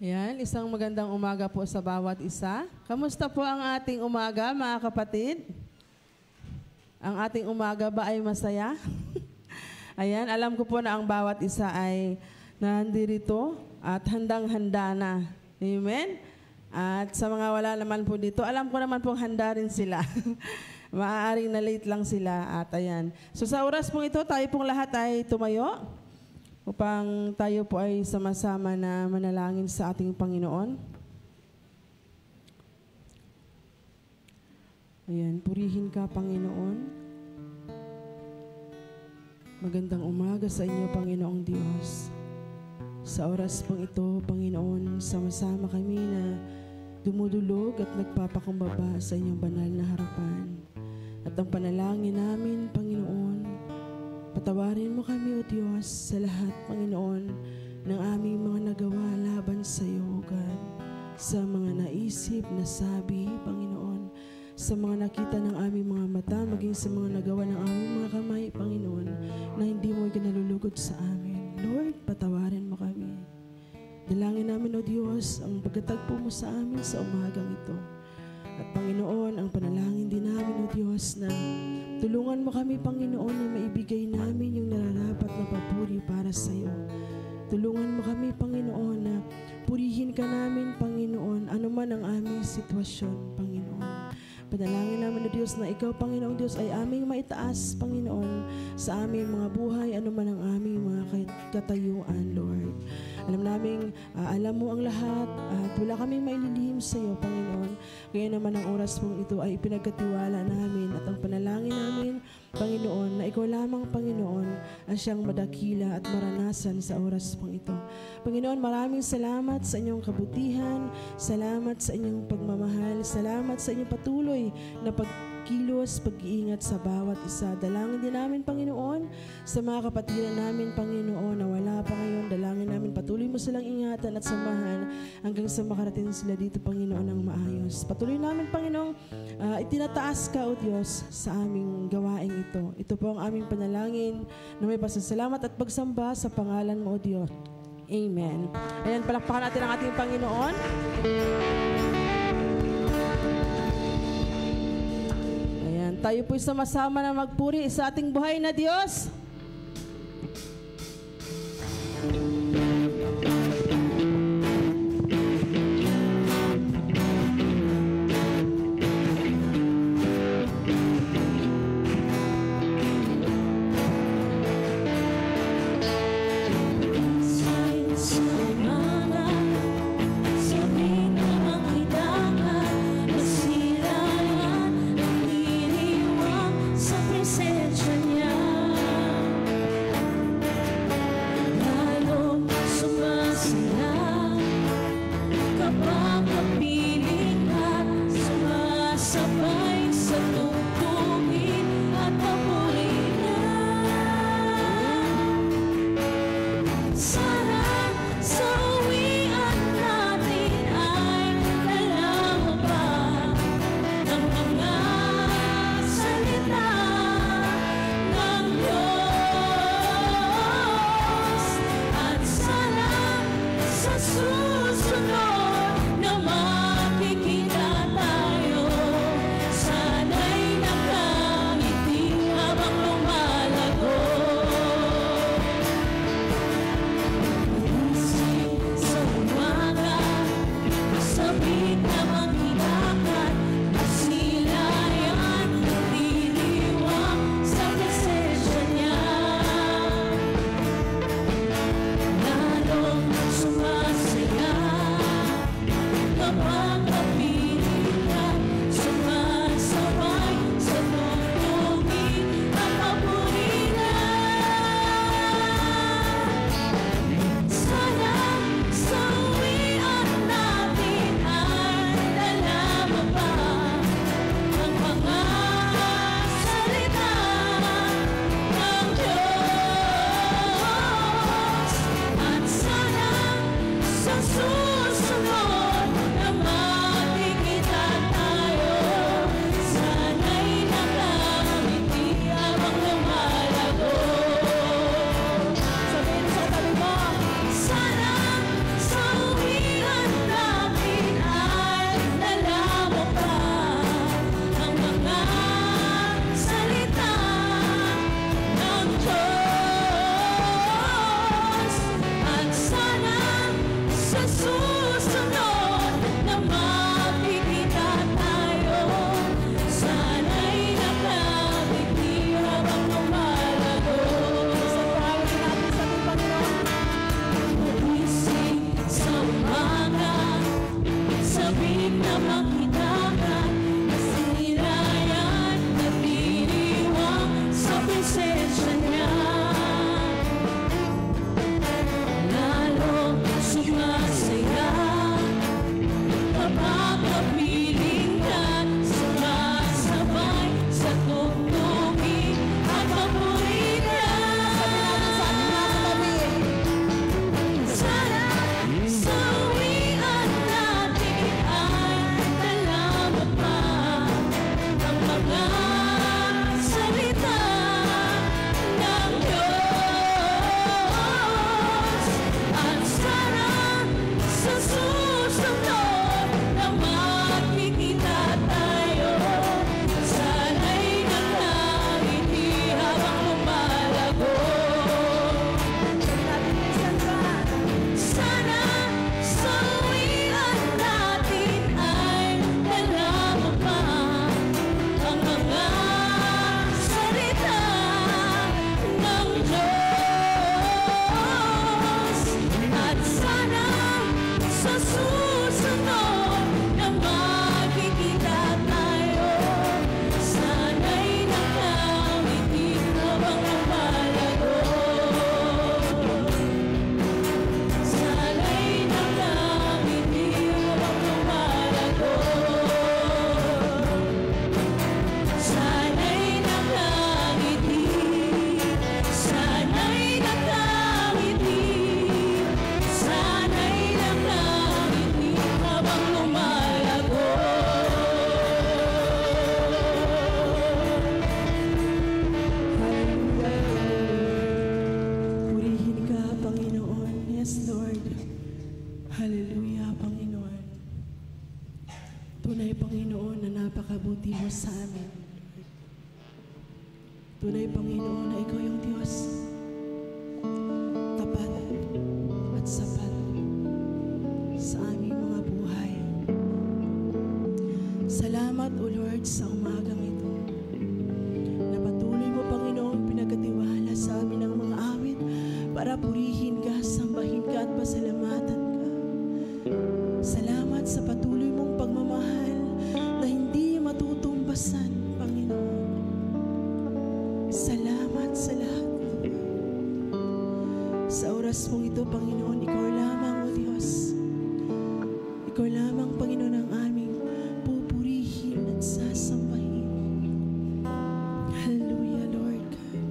Yan, isang magandang umaga po sa bawat isa. Kamusta po ang ating umaga, mga kapatid? Ang ating umaga ba ay masaya? Ayan, alam ko po na ang bawat isa ay nandirito at handang-handa na. Amen? At sa mga wala naman po dito, alam ko naman pong handa rin sila. Maaaring na late lang sila at ayan. So sa oras pong ito, tayo pong lahat ay tumayo upang tayo po ay sama-sama na manalangin sa ating Panginoon. Ayan, purihin ka, Panginoon. Magandang umaga sa inyo, Panginoong Diyos. Sa oras pong ito, Panginoon, sama-sama kami na dumudulog at nagpapakumbaba sa inyong banal na harapan. At ang panalangin namin, Panginoon, patawarin mo kami, O Diyos, sa lahat, Panginoon, ng aming mga nagawa laban sa iyo, God. Sa mga naisip, nasabi, Panginoon, sa mga nakita ng aming mga mata, maging sa mga nagawa ng aming mga kamay, Panginoon, na hindi mo ikinalulugod sa amin. Lord, patawarin mo kami. Dalangin namin, O Diyos, ang pagkatagpo mo sa amin sa umagang ito. At Panginoon, ang panalangin din namin, O Diyos, na tulungan mo kami, Panginoon, na maibigay namin yung nararapat na papuri para sa iyo. Tulungan mo kami, Panginoon, na purihin ka namin, Panginoon, anuman ang aming sitwasyon, Panginoon. Panalangin namin, O Diyos, na ikaw, Panginoong Diyos, ay aming maitaas, Panginoon, sa aming mga buhay, anuman ang aming mga katayuan, Lord. Alam namin, alam mo ang lahat at wala kaming maililihim sa iyo, Panginoon. Kaya naman ang oras mong ito ay ipinagkatiwala namin at ang panalangin namin, Panginoon, na ikaw lamang, Panginoon, ang siyang madakila at maranasan sa oras mong ito. Panginoon, maraming salamat sa inyong kabutihan, salamat sa inyong pagmamahal, salamat sa inyong patuloy na pagkilos, pag-iingat sa bawat isa. Dalangin din namin, Panginoon, sa mga kapatiran namin, Panginoon, na wala pa ngayon. Dalangin namin, patuloy mo silang ingatan at samahan hanggang sa makarating sila dito, Panginoon, ng maayos. Patuloy namin, Panginoon, itinataas ka, O Diyos, sa aming gawaing ito. Ito po ang aming panalangin na may pasasalamat at pagsamba sa pangalan mo, O Diyos. Amen. Ayan, palakpakan natin ang ating Panginoon. Ayan, tayo po'y sama-sama na magpuri sa ating buhay na Diyos. tapat at sapat sa aming mga buhay. Salamat, O Lord, sa umagang ito na patuloy mo, Panginoon, pinagkatiwala sa amin ang mga awit para purihin ka, sambahin ka at pasalamatan ka. Salamat sa patuloy mong pagmamahal na hindi matutumbasan, Panginoon. Salamat sa lahat. Sa oras mong ito, Panginoon, ikaw lamang, O Diyos. Ikaw lamang, Panginoon, ang aming pupurihin at sasambahin. Hallelujah, Lord God.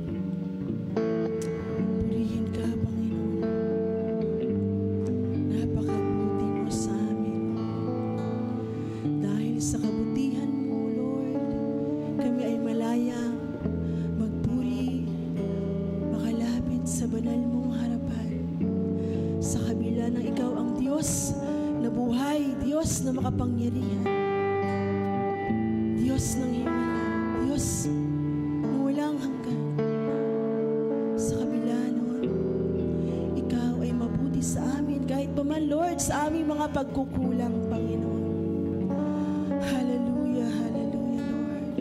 Purihin ka, Panginoon. Napakabuti mo sa amin. Dahil sa kabutihan mo, Lord, kami ay malayang magpuri, makalapit sa banal mong harapan. Sa kabila ng ikaw ang Diyos na buhay, Diyos na makapangyarihan, Diyos ng himala, Diyos na walang hanggan. Sa kabila nun, ikaw ay mabuti sa amin kahit pa man, Lord, sa aming mga pagkukulang, Panginoon. Hallelujah, hallelujah, Lord.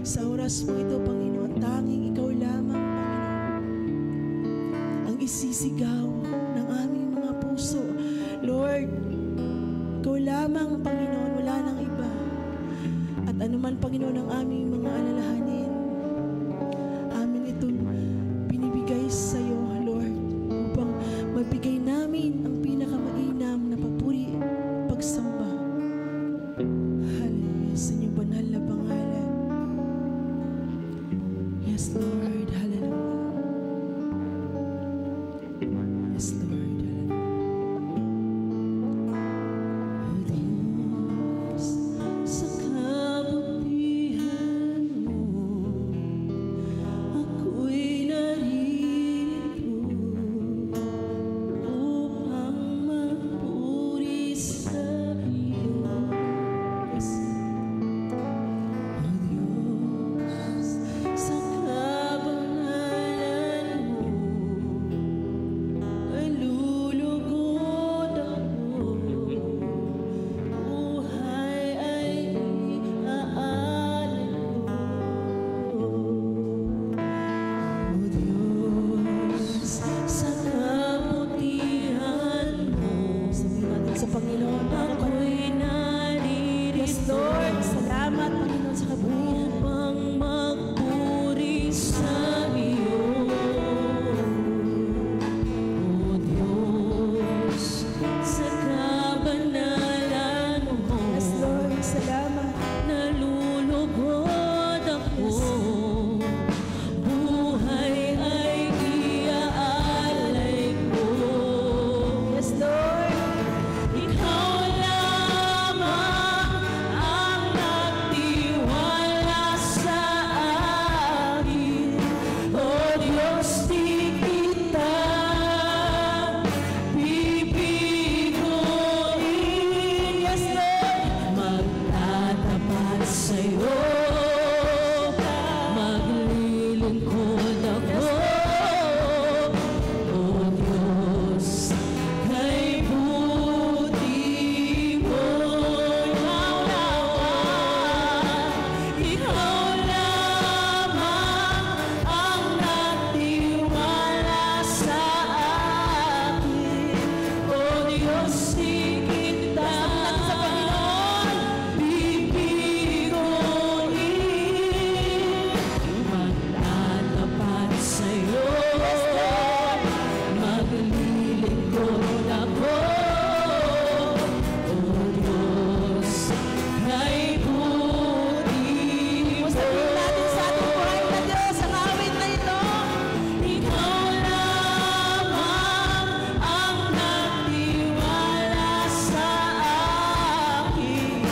Sa oras mo ito, Panginoon, tanging ikaw lamang, Panginoon, ang isisigaw ng aming mga puso. Lord, ikaw lamang, Panginoon, wala nang iba. At anuman, Panginoon, ang aming mga alalahanin, amin itong binibigay sa iyo, Lord, upang mabigay namin ang pinakamainam na papuri, pagsamba. Hallelujah, sa inyong banal na pangalan. Yes, Lord, hallelujah. Yes, Lord, hallelujah. O Diyos, sa kabutihan mo, ako'y narito upang magpuri sa iyo. Yes. O Diyos, sa kabanalan mo, nalulugod ako. Buhay ay iaalay ko. O Diyos, sa kabutihan mo, sabihin natin sa Panginoon, ako'y narito. Yes, Lord, salamat, Panginoon, sa kabutihan upang magpuri sa iyo. O Diyos, sa kabanalan mo, yes, Lord, salamat, nalulugod ako. Buhay ay iaalay ko. Yes, Lord, ikaw lamang ang nagtiwala sa akin. O Diyos, di kita bibiguin. Yes, Lord, magtatapat sa'yo, maglilingkod ako. O Diyos, kay buti mo, ikaw lamang ang nagtiwala sa akin. O Diyos, di kita bibiguin. Magtatapat sa'yo, maglilingkod ako. O Diyos, kay buti mo. Sabihin natin sa ating buhay na Diyos ang awit na ito. Ikaw lamang ang nagtiwala sa akin.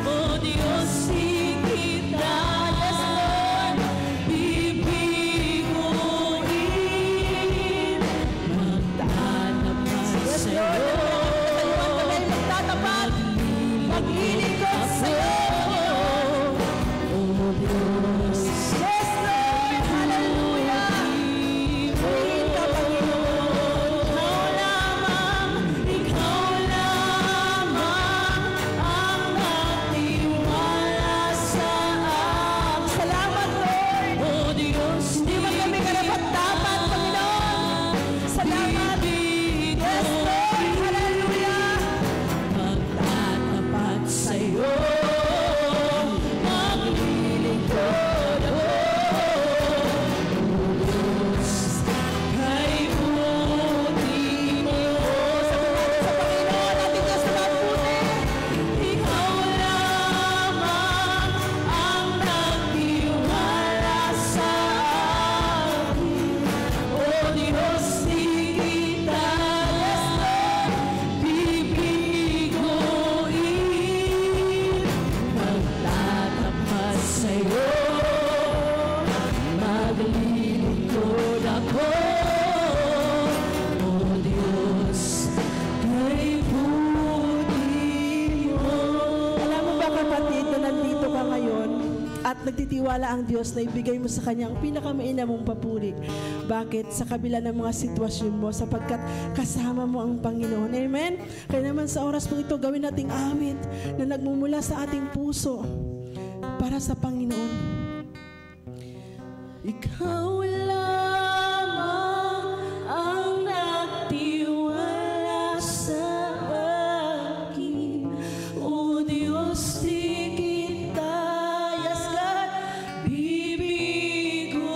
O Diyos, di kita, yes, Lord, bibiguin. Magtatapat sa'yo, maglilingkod sa'yo. O Diyos, yes, Lord, hallelujah. Purihin ka, Panginoon. nagtitiwala ang Diyos na ibigay mo sa Kanya ang pinakamainam mong papuri. Bakit? Sa kabila ng mga sitwasyon mo, sapagkat kasama mo ang Panginoon. Amen? Kaya naman sa oras po ito, gawin nating awit na nagmumula sa ating puso para sa Panginoon. Ikaw lamang ang nagtiwala sa akin, O Diyos, di kita, yes God, bibiguin.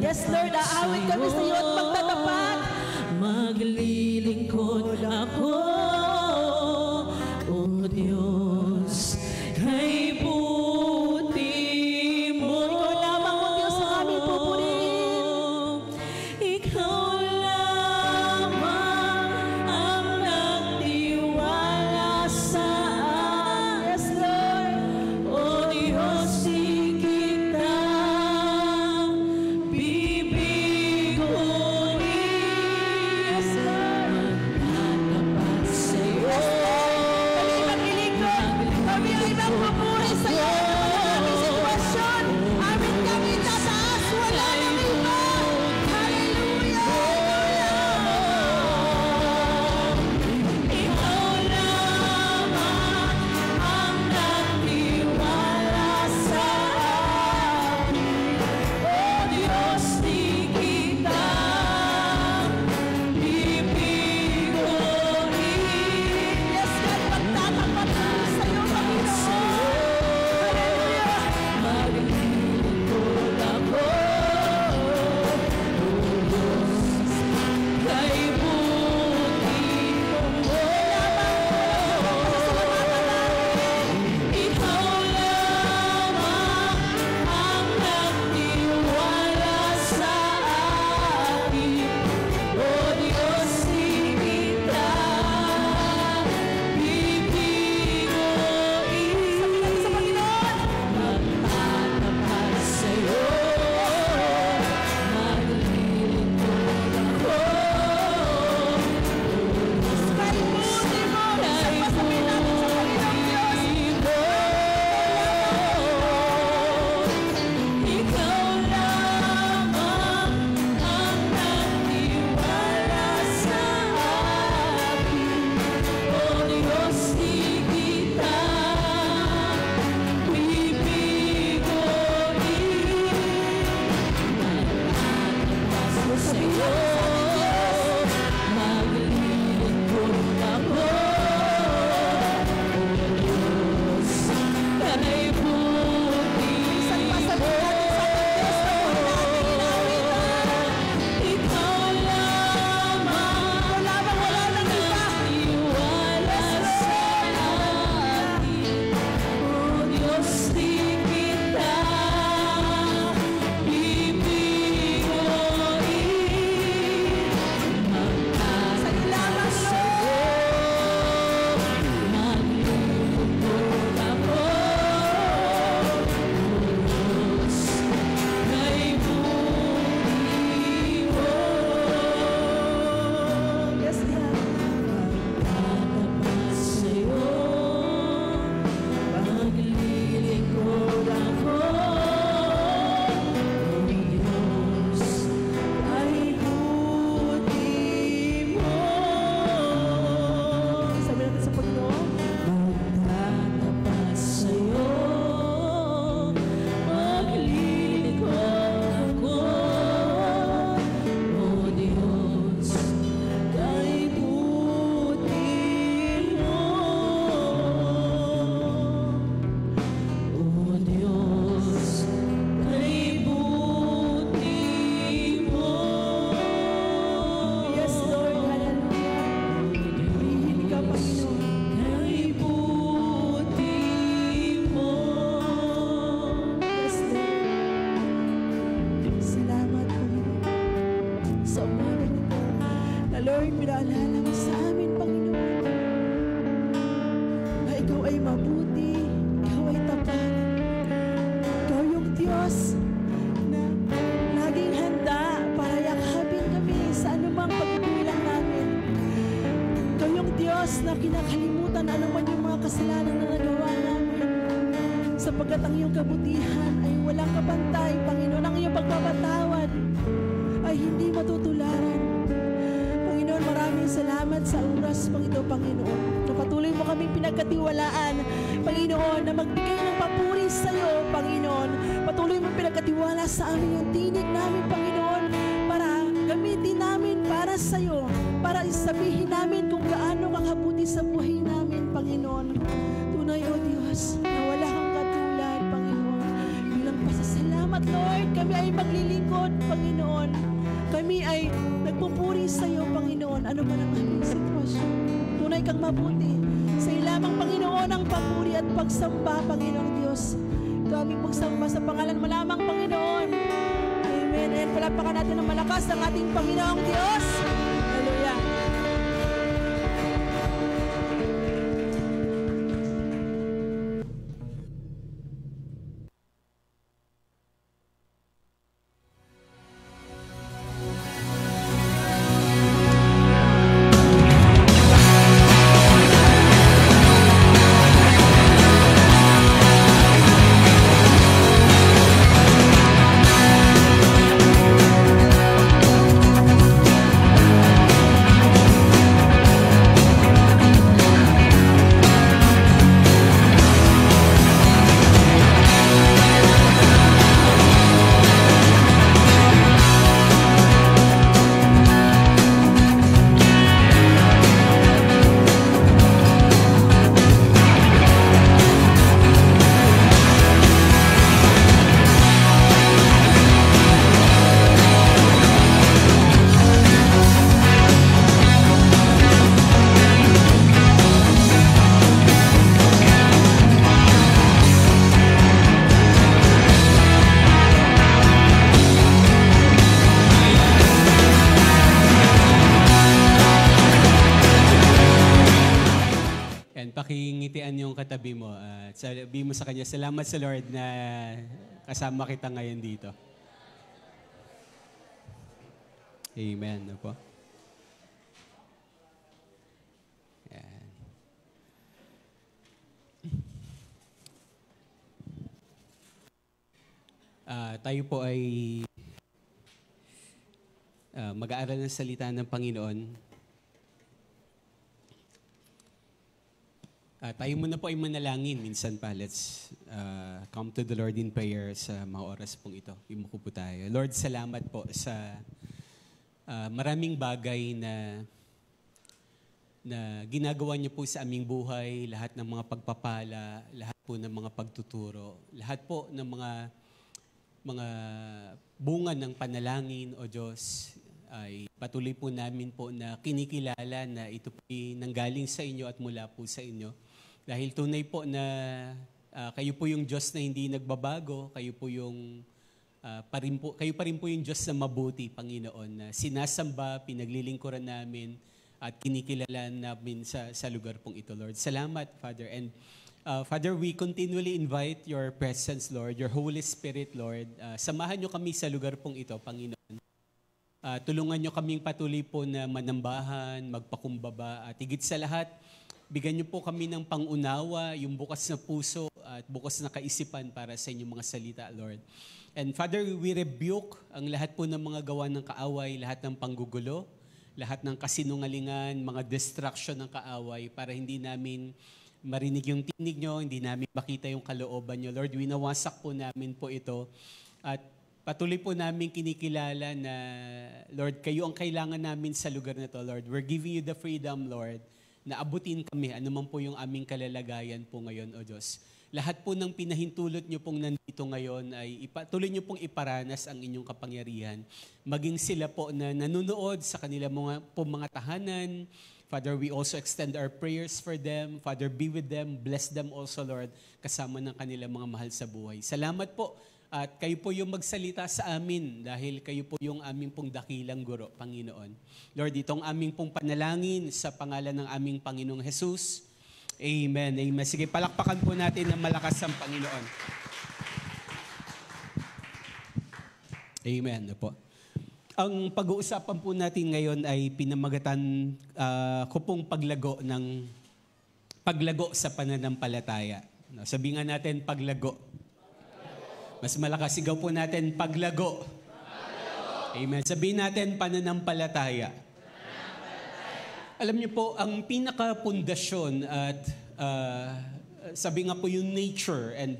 Yes Lord, aawit kami sa iyo at magtatapat. Maglilingkod ako, O Diyos, kay Lord, pinaalala mo sa amin, Panginoon, na Ikaw ay mabuti, Ikaw ay tapat. Ikaw yung Diyos na laging handa para yakapin kami sa anumang pagkukulang namin. Ikaw yung Diyos na kinakalimutan anuman yung mga kasalanan na nagawa sapagkat ang iyong kabutihan ay walang kapantay, Panginoon. Ang iyong pagpapatawad ay hindi matutularan. Panginoon, maraming salamat sa oras pang ito, Panginoon. Na patuloy mo kaming pinagkatiwalaan, Panginoon, na magbigay ng papuri sa iyo, Panginoon. Patuloy mo pinagkatiwala sa amin yung tinig namin, Panginoon, para gamitin namin para sa iyo, para isabihin namin kung gaano kang habuti sa buhay namin, Panginoon. Tunay, O Diyos, na wala kang katulad, Panginoon. Bilang pasasalamat, Lord, kami ay maglilingkod, Panginoon. Kami ay nagpupuri sa iyo, Panginoon, ano man ang aming sitwasyon. Tunay kang mabuti. Sa iyo lamang, Panginoon, ang papuri at pagsamba, Panginoon Diyos. Ito aming pagsamba sa pangalan mo lamang, Panginoon. Amen. And palapakan natin ng malakas ang ating Panginoong Diyos. Hallelujah. Pakingitian yung katabi mo at sabi mo sa kanya, salamat sa Lord na kasama kita ngayon dito. Amen. Opo. Yan. Tayo po ay mag-aaral ng salita ng Panginoon. Tayo muna po ay manalangin minsan pa. Let's come to the Lord in prayer sa mga oras pong ito. Imuko po tayo. Lord, salamat po sa maraming bagay na ginagawa niyo po sa aming buhay, lahat ng mga pagpapala, lahat po ng mga pagtuturo, lahat po ng mga bunga ng panalangin, O Diyos, ay patuloy po namin po na kinikilala na ito po ay nanggaling sa inyo at mula po sa inyo. Dahil tunay po na kayo po yung Diyos na hindi nagbabago, kayo pa rin po yung Diyos na mabuti, Panginoon, na sinasamba, pinaglilingkuran namin at kinikilala namin sa lugar pong ito, Lord. Salamat, Father. And Father, we continually invite your presence, Lord, your Holy Spirit, Lord. Samahan niyo kami sa lugar pong ito, Panginoon. Tulungan niyo kaming patuloy po na manambahan, magpakumbaba, at higit sa lahat, bigyan niyo po kami ng pangunawa, yung bukas na puso at bukas na kaisipan para sa inyong mga salita, Lord. And Father, we rebuke ang lahat po ng mga gawa ng kaaway, lahat ng panggugulo, lahat ng kasinungalingan, mga distraction ng kaaway para hindi namin marinig yung tinig niyo, hindi namin makita yung kalooban niyo. Lord, winawasak po namin po ito at patuloy po namin kinikilala na, Lord, kayo ang kailangan namin sa lugar na to, Lord. We're giving you the freedom, Lord, na abutin kami, anuman po yung aming kalalagayan po ngayon, O Diyos. Lahat po ng pinahintulot niyo pong nandito ngayon ay tuloy niyo pong iparanas ang inyong kapangyarihan. Maging sila po na nanunood sa kanila mga tahanan. Father, we also extend our prayers for them. Father, be with them. Bless them also, Lord, kasama ng kanilang mga mahal sa buhay. Salamat po. At kayo po yung magsalita sa amin dahil kayo po yung aming pong dakilang guro, Panginoon. Lord, itong aming pong panalangin sa pangalan ng aming Panginoong Jesus. Amen. Amen. Sige, palakpakan po natin ng malakas ang Panginoon. Amen. Po. Ang pag-uusapan po natin ngayon ay pinamagatan ko pong paglago sa pananampalataya. Sabi nga natin, paglago. Mas malakas sigaw po natin, paglago. Amen. Sabihin natin, pananampalataya. Alam niyo po, ang pinaka-pundasyon at sabi nga po yung nature and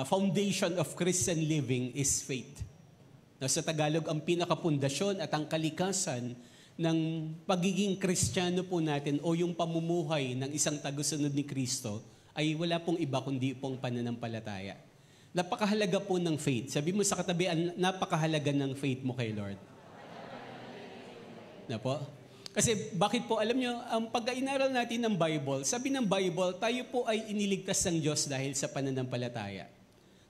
foundation of Christian living is faith. Sa Tagalog, ang pinaka-pundasyon at ang kalikasan ng pagiging Kristiyano po natin o yung pamumuhay ng isang tagusunod ni Kristo ay wala pong iba kundi pong pananampalataya. Napakahalaga po ng faith. Sabi mo sa katabi, napakahalaga ng faith mo kay Lord. Na po? Kasi bakit po, alam nyo, ang pag-inaral natin ng Bible, sabi ng Bible, tayo po ay iniligtas ng Diyos dahil sa pananampalataya.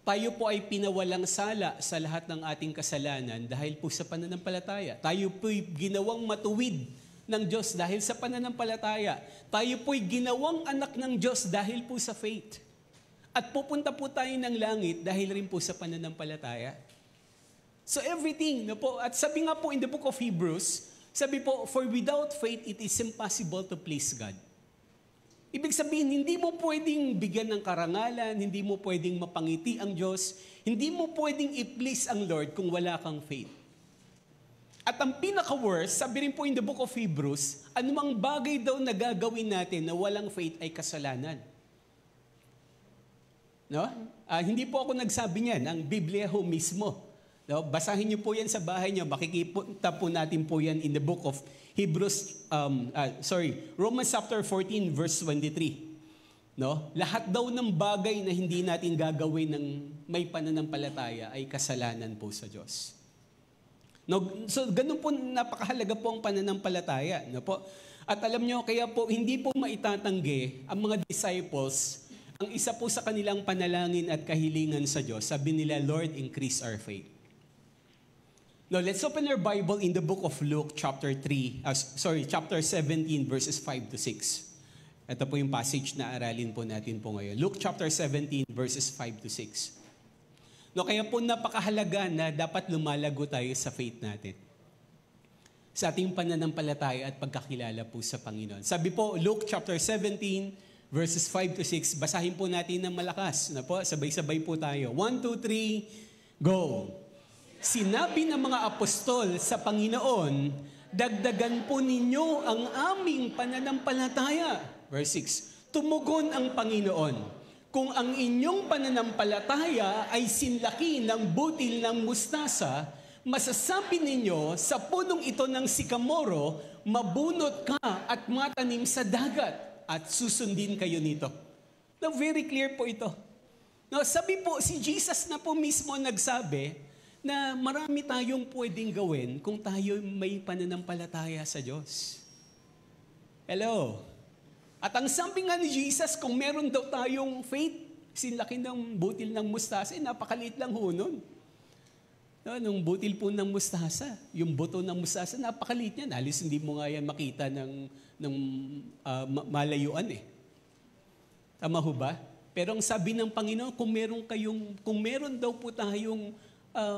Tayo po ay pinawalang sala sa lahat ng ating kasalanan dahil po sa pananampalataya. Tayo po ay ginawang matuwid ng Diyos dahil sa pananampalataya. Tayo po ay ginawang anak ng Diyos dahil po sa faith. At pupunta po tayo ng langit dahil rin po sa pananampalataya. So everything, no po, at sabi nga po in the book of Hebrews, sabi po, for without faith, it is impossible to please God. Ibig sabihin, hindi mo pwedeng bigyan ng karangalan, hindi mo pwedeng mapangiti ang Diyos, hindi mo pwedeng i-please ang Lord kung wala kang faith. At ang pinaka-worst, sabi rin po in the book of Hebrews, anumang bagay daw na gagawin natin na walang faith ay kasalanan. No? Hindi po ako nagsabi niyan, ang Biblia ho mismo. No? Basahin niyo po yan sa bahay niyo, makikita po natin po yan in the book of Hebrews, Romans chapter 14 verse 23. No? Lahat daw ng bagay na hindi natin gagawin ng may pananampalataya ay kasalanan po sa Diyos. No? So ganun po, napakahalaga po ang pananampalataya. No po? At alam nyo, kaya po hindi po maitatanggi ang mga disciples, ang isa po sa kanilang panalangin at kahilingan sa Diyos, sabi nila, Lord, increase our faith. Now, let's open our Bible in the book of Luke, chapter 17, verses 5 to 6. Ito po yung passage na aralin po natin po ngayon. Luke chapter 17, verses 5 to 6. No, kaya po napakahalaga na dapat lumalago tayo sa faith natin. Sa ating pananampalataya at pagkakilala po sa Panginoon. Sabi po, Luke chapter 17, verses 5 to 6. Basahin po natin ng malakas. Na po, sabay-sabay po tayo. 1, 2, 3, go! Sinabi ng mga apostol sa Panginoon, dagdagan po ninyo ang aming pananampalataya. Verse 6, tumugon ang Panginoon, kung ang inyong pananampalataya ay sinlaki ng butil ng mustasa, masasabi ninyo sa punong ito ng sikamoro, mabunot ka at matanim sa dagat at susundin kayo nito. Now, very clear po ito. Now, sabi po, si Jesus na po mismo nagsabi, na marami tayong pwedeng gawin kung tayo may pananampalataya sa Diyos. Hello? At ang sabi nga ni Jesus, kung meron daw tayong faith, sinlaki ng butil ng mustasa, napakaliit lang ho nun. No, nung butil po ng mustasa, yung buto ng mustasa, napakaliit yan. Halos hindi mo nga yan makita ng malayuan eh. Tama ho ba? Pero ang sabi ng Panginoon, kung meron daw po tayong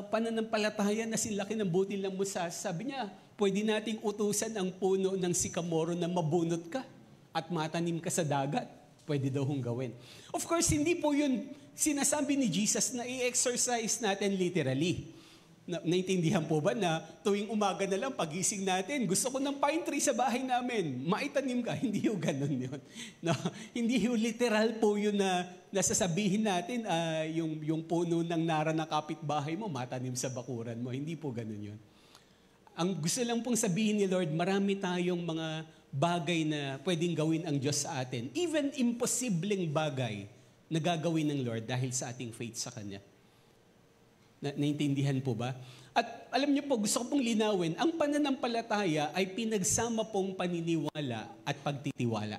pananampalataya na sinlaki ng butil ng mustasa, sabi niya, pwede nating utusan ang puno ng sikamoro na mabunot ka at matanim ka sa dagat. Pwede daw hong gawin. Of course, hindi po yun sinasabi ni Jesus na i-exercise natin literally. Naintindihan po ba na tuwing umaga na lang, pagising natin, gusto ko ng pine tree sa bahay namin, maitanim ka? Hindi yung ganun yun. No, hindi yung literal po yun na nasasabihin natin, yung puno ng nara na kapitbahay mo, matanim sa bakuran mo. Hindi po ganun yun. Ang gusto lang pong sabihin ni Lord, marami tayong mga bagay na pwedeng gawin ang Diyos sa atin. Even imposibleng bagay na gagawin ng Lord dahil sa ating faith sa Kanya. Naintindihan po ba? At alam niyo po, gusto ko pong linawin, ang pananampalataya ay pinagsama pong paniniwala at pagtitiwala.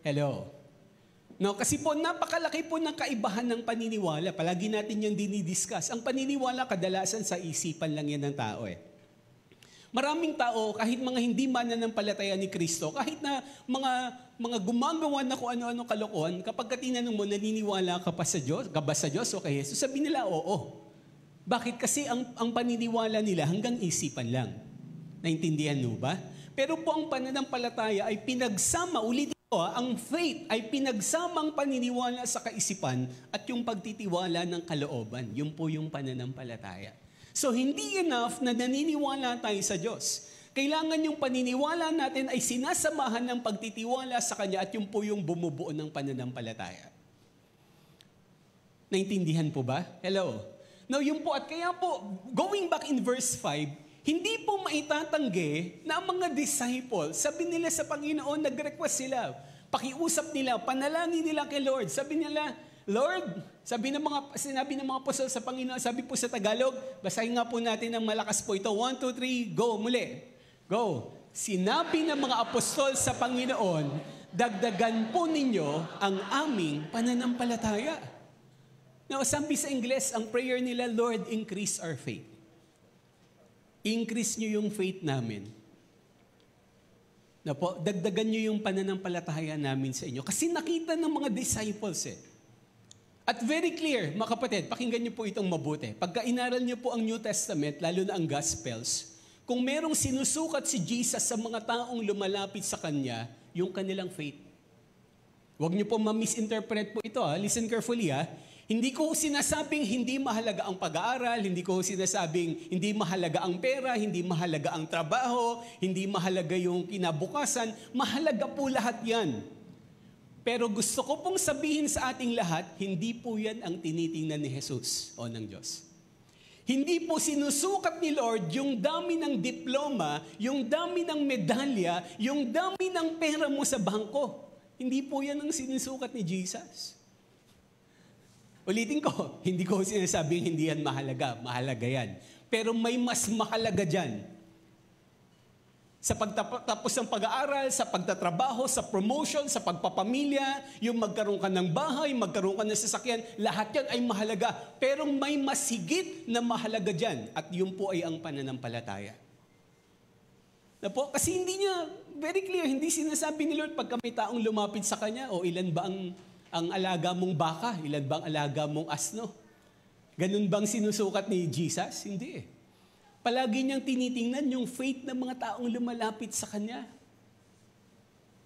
Hello? No, kasi po napakalaki po ng kaibahan ng paniniwala. Palagi natin yung dinidiscuss. Ang paniniwala kadalasan sa isipan lang yan ng tao eh. Maraming tao, kahit mga hindi mananampalataya ni Kristo, kahit na mga gumagawa na kung ano-ano kalokohan, kapag tinanong mo, naniniwala ka pa sa Diyos, ka ba sa Diyos o kay Jesus? Sabi nila, oo. Bakit? Kasi ang paniniwala nila hanggang isipan lang. Naintindihan mo ba? Pero po ang pananampalataya ay pinagsama, ulitin Ang faith ay pinagsamang paniniwala sa kaisipan at yung pagtitiwala ng kalooban. Yun po yung pananampalataya. So hindi enough na naniniwala tayo sa Diyos. Kailangan yung paniniwala natin ay sinasamahan ng pagtitiwala sa Kanya at yun po yung bumubuo ng pananampalataya. Naintindihan po ba? Hello? Now yun po, at kaya po, going back in verse 5, hindi po maitatanggi na ang mga disciples, sabi nila sa Panginoon, nag-request sila, pakiusap nila, panalangin nila kay Lord. Sabi nila, Lord, sinabi ng mga apostol sa Panginoon, sabi po sa Tagalog, basahin nga po natin ng malakas po ito. 1, 2, 3, go, muli. Go. Sinabi ng mga apostol sa Panginoon, dagdagan po ninyo ang aming pananampalataya. Now, sabi sa Ingles, ang prayer nila, Lord, increase our faith. Increase nyo yung faith namin. Na po, dagdagan nyo yung pananampalataya namin sa inyo. Kasi nakita ng mga disciples At very clear, mga kapatid, pakinggan nyo po itong mabuti. Pagka inaral nyo po ang New Testament, lalo na ang Gospels, kung merong sinusukat si Jesus sa mga taong lumalapit sa Kanya, yung kanilang faith. Huwag nyo po ma-misinterpret po ito. Listen carefully. Hindi ko sinasabing hindi mahalaga ang pag-aaral, hindi ko sinasabing hindi mahalaga ang pera, hindi mahalaga ang trabaho, hindi mahalaga yung kinabukasan. Mahalaga po lahat yan. Pero gusto ko pong sabihin sa ating lahat, hindi po yan ang tinitingnan ni Jesus o ng Diyos. Hindi po sinusukat ni Lord yung dami ng diploma, yung dami ng medalya, yung dami ng pera mo sa bangko. Hindi po yan ang sinusukat ni Jesus. Ulitin ko, hindi ko sinasabing hindi yan mahalaga. Mahalaga yan. Pero may mas mahalaga dyan. Sa pagtapos ng pag-aaral, sa pagtatrabaho, sa promotion, sa pagpapamilya, yung magkaroon ka ng bahay, magkaroon ka ng sasakyan, lahat yan ay mahalaga. Pero may mas higit na mahalaga dyan. At yun po ay ang pananampalataya. Na po, kasi hindi niya, very clear, hindi sinasabi ni Lord pagka may taong lumapit sa Kanya, o ilan ba ang alaga mong baka, ilan bang alaga mong asno? Ganun bang sinusukat ni Jesus? Hindi Palagi niyang tinitingnan yung faith ng mga taong lumalapit sa Kanya.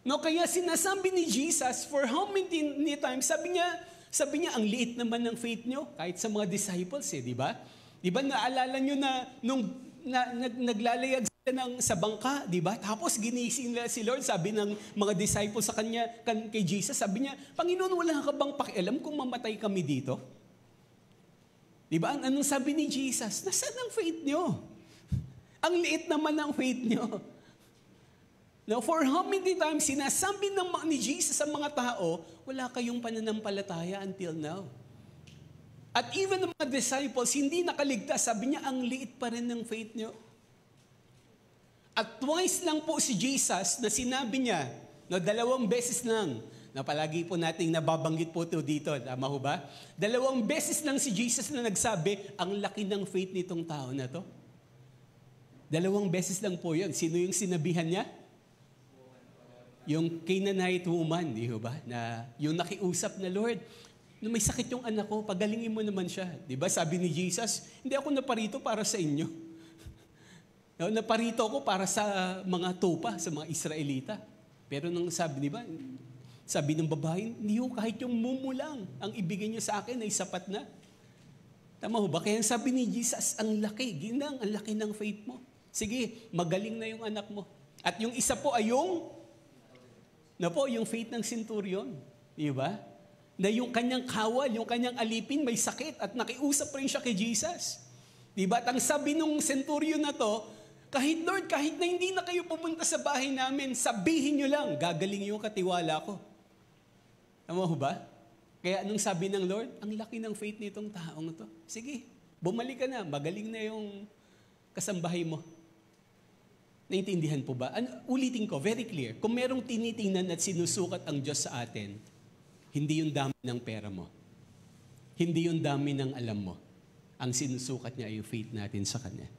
No, kaya sinasabi ni Jesus, for how many times, sabi niya, ang liit naman ng faith niyo, kahit sa mga disciples, di ba? Di ba, naalala niyo na nung naglalayag sila sa bangka, di ba? Tapos ginising nila si Lord, sabi ng mga disciples sa Kanya, kay Jesus, sabi niya, Panginoon, wala ka bang pakialam kung mamatay kami dito? Di ba? Anong sabi ni Jesus? Nasaan ang faith niyo? Ang liit naman ng faith niyo. Now, for how many times sinasabi ni Jesus sa mga tao, wala kayong pananampalataya until now. At even the mga disciples, hindi nakaligtas. Sabi niya, ang liit pa rin ng faith niyo. At twice lang po si Jesus na sinabi niya, 2 beses lang, na palagi po nating nababanggit po ito dito, tama ho ba? 2 beses lang si Jesus na nagsabi, ang laki ng faith nitong tao na to. 2 beses lang po yun. Sino yung sinabihan niya? Yung Canaanite woman, di ba? Na yung nakiusap na, Lord, may sakit yung anak ko, pagalingin mo naman siya. Di ba? Sabi ni Jesus, hindi ako naparito para sa inyo. Naparito ako para sa mga tupa, sa mga Israelita. Pero nang sabi, di ba? Sabi ng babae, hindi ho, kahit yung mumu lang, ang ibigay niyo sa akin ay sapat na. Tama ho ba? Kaya sabi ni Jesus, ang laki, ginang, ang laki ng faith mo. Sige, magaling na yung anak mo. At yung isa po ay yung faith ng centurion. Di ba? Na yung kanyang kawal, yung kanyang alipin, may sakit at nakiusap rin siya kay Jesus. Di ba? At ang sabi nung centurion na to, kahit Lord, kahit na hindi na kayo pumunta sa bahay namin, sabihin nyo lang, gagaling yung katiwala ko. Tama ho ba? Kaya anong sabi ng Lord? Ang laki ng faith nitong taong to. Sige, bumalik ka na, magaling na yung kasambahay mo. Naintindihan po ba? Ulitin ko, very clear. Kung merong tinitingnan at sinusukat ang Diyos sa atin, hindi yung dami ng pera mo. Hindi yung dami ng alam mo. Ang sinusukat niya ay yung faith natin sa Kanya.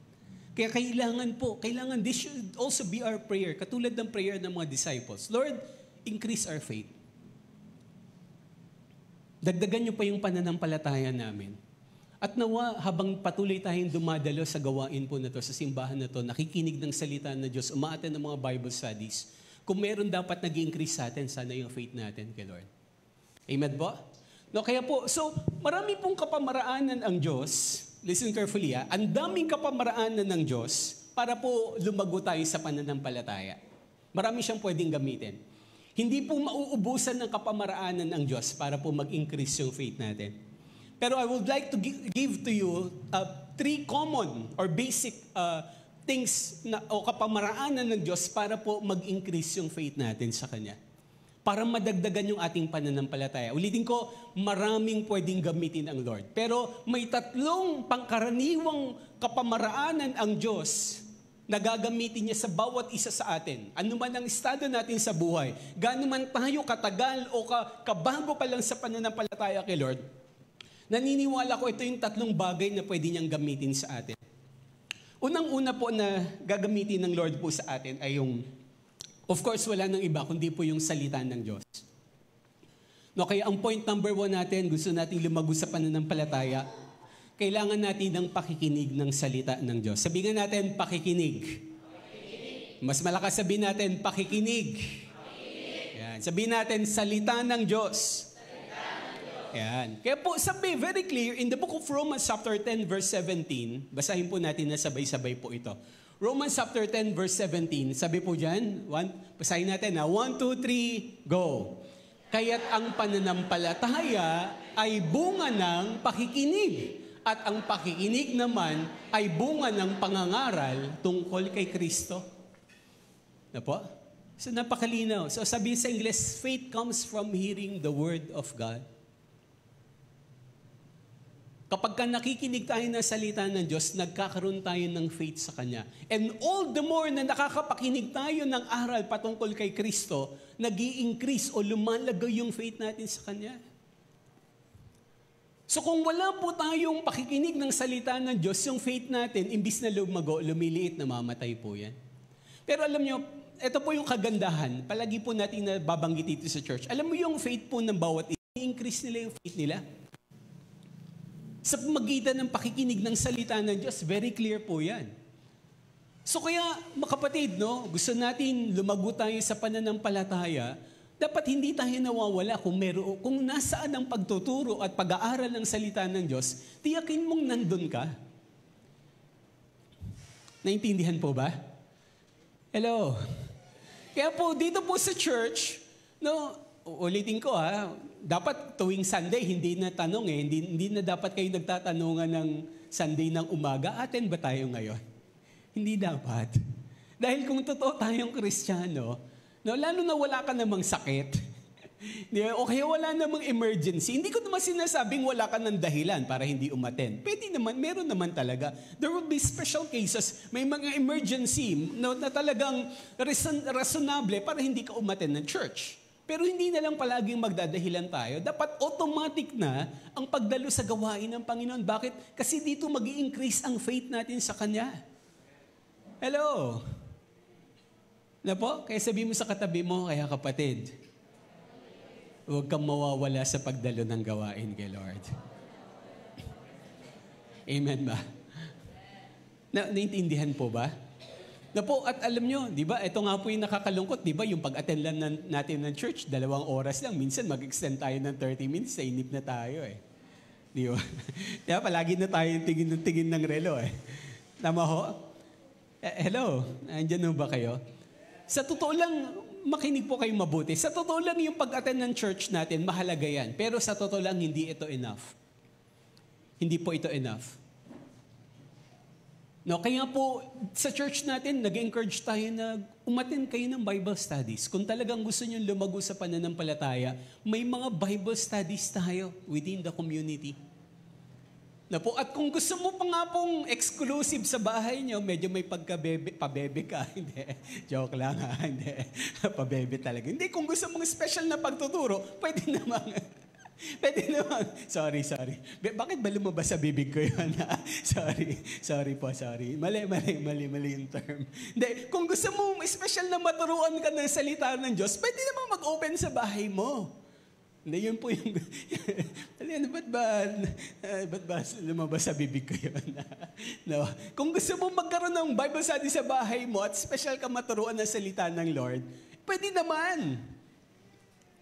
Kaya kailangan this should also be our prayer. Katulad ng prayer ng mga disciples. Lord, increase our faith. Dagdagan niyo pa yung pananampalataya namin. At nawa, habang patuloy tayong dumadalo sa gawain po na to, sa simbahan na to, nakikinig ng salita ng Diyos, umaattend ng mga Bible studies, Kung meron dapat nag-increase sa atin, sana yung faith natin kay Lord. Amen po? No, kaya po, so marami pong kapamaraanan ang Diyos. Listen carefully ha. Ang daming kapamaraanan ng Diyos para po lumago tayo sa pananampalataya. Marami siyang pwedeng gamitin. Hindi po mauubusan ng kapamaraanan ng Diyos para po mag-increase yung faith natin. Pero I would like to give to you 3 common or basic things o kapamaraanan ng Diyos para po mag-increase yung faith natin sa Kanya. Para madagdagan yung ating pananampalataya. Ulitin ko, maraming pwedeng gamitin ang Lord. Pero may 3 pangkaraniwang kapamaraanan ang Diyos na gagamitin niya sa bawat isa sa atin. Ano man ang estado natin sa buhay, gaano man tayo katagal o kabago pa lang sa pananampalataya kay Lord, naniniwala ko ito yung 3 bagay na pwede niyang gamitin sa atin. Unang-una po na gagamitin ng Lord po sa atin ay yung, of course, wala nang iba kundi po yung salita ng Diyos. No, kaya ang point number 1 natin, gusto nating lumago sa pananampalataya, kailangan natin ng pakikinig ng salita ng Diyos. Sabihin natin, pakikinig. Mas malakas sabihin natin, pakikinig. Yan. Sabihin natin, salita ng Diyos. Yan. Kaya po, sabi, very clear, in the book of Romans chapter 10, verse 17, basahin po natin na sabay-sabay po ito. Romans chapter 10, verse 17, sabi po dyan, basahin natin na, 1, 2, 3, go. Kaya't ang pananampalataya ay bunga ng pakikinig, at ang pakikinig naman ay bunga ng pangangaral tungkol kay Kristo. Na po? So napakalinaw. So sabi sa English, faith comes from hearing the word of God. Kapag ka nakikinig tayo ng salita ng Diyos, nagkakaroon tayo ng faith sa Kanya. And all the more na nakakapakinig tayo ng aral patungkol kay Kristo, nag-i-increase o lumalago yung faith natin sa Kanya. So kung wala po tayong pakikinig ng salita ng Diyos, yung faith natin, imbis na lumago, lumiliit, namamatay po yan. Pero alam nyo, ito po yung kagandahan. Palagi po natin nababanggit dito sa church. Alam mo yung faith po ng bawat i-increase nila yung faith nila. Sa magitan ng pakikinig ng salita ng Diyos, very clear po yan. So kaya, mga kapatid, no, gusto natin lumago tayo sa pananampalataya, dapat hindi tayo nawawala kung nasaan ang pagtuturo at pag-aaral ng salita ng Diyos, tiyakin mong nandun ka. Naintindihan po ba? Hello? Kaya po, dito po sa church, no, ulitin ko dapat tuwing Sunday, hindi na tanong hindi na dapat kayo nagtatanungan ng Sunday ng umaga, atin ba tayo ngayon? Hindi dapat. Dahil kung totoo tayong Kristiyano, no, lalo na wala ka namang sakit, o kaya wala namang emergency, hindi ko naman sinasabing wala ka ng dahilan para hindi umattend. Pwede naman, meron naman talaga. There will be special cases, may mga emergency na talagang reasonable para hindi ka umattend ng church. Pero hindi na lang palaging magdadahilan tayo. Dapat automatic na ang pagdalo sa gawain ng Panginoon. Bakit? Kasi dito mag-i-increase ang faith natin sa Kanya. Hello? Na po? Kaya sabi mo sa katabi mo, kaya kapatid, huwag kang mawawala sa pagdalo ng gawain kay Lord. Amen ba? Naintindihan po ba? Na po, at alam nyo, di ba, ito nga po yung nakakalungkot, di ba, yung pag-attend lang natin ng church, 2 oras lang, minsan mag-extend tayo ng 30 minutes, inip na tayo Di ba? Di ba, palagi na tayo tingin ng relo Tama ho? Hello? Andyan ho ba kayo? Sa totoo lang, makinig po kayong mabuti. Sa totoo lang, yung pag-attend ng church natin, mahalaga yan. Pero sa totoo lang, hindi ito enough. Hindi po ito enough. No, kaya po, sa church natin, nag-encourage tayo na umattend kayo ng Bible studies. Kung talagang gusto nyo lumago sa pananampalataya, may mga Bible studies tayo within the community. Na po, at kung gusto mo pa nga pong exclusive sa bahay nyo, medyo may pabebe ka. Hindi, joke lang hindi. Pabebe talaga. Hindi, kung gusto mong special na pagtuturo, pwede naman. Pwede naman. Sorry. Bakit ba lumabas sa bibig ko yun? Sorry po. Mali yung term. Hindi, kung gusto mo special na maturuan ka ng salita ng Diyos, pwede naman mag-open sa bahay mo. Hindi, yun po yung... ba't ba lumabas sa bibig ko yun? No. Kung gusto mo magkaroon ng Bible study sa bahay mo at special ka maturuan ng salita ng Lord, Pwede naman.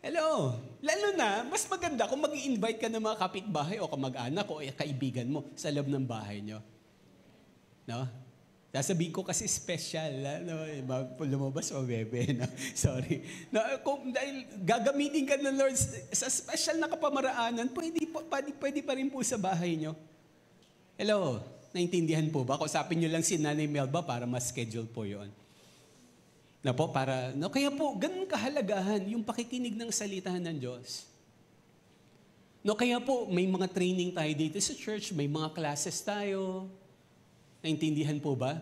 Hello. Lalo na, mas maganda kung mag-i-invite ka ng mga kapitbahay o kamag-anak o kaibigan mo sa loob ng bahay nyo. No? Sasabihin ko kasi special. No? Lumabas o bebe. No? Sorry. No, dahil gagamitin ka ng Lord sa special na kapamaraanan, pwede pa rin po sa bahay nyo. Hello. Naintindihan po ba? Kausapin nyo lang si Nanay Melba para ma-schedule po yun. Na po, kaya po, ganun kahalagahan yung pakikinig ng salita ng Diyos. No, kaya po, may mga training tayo dito sa church, may mga classes tayo. Naintindihan po ba?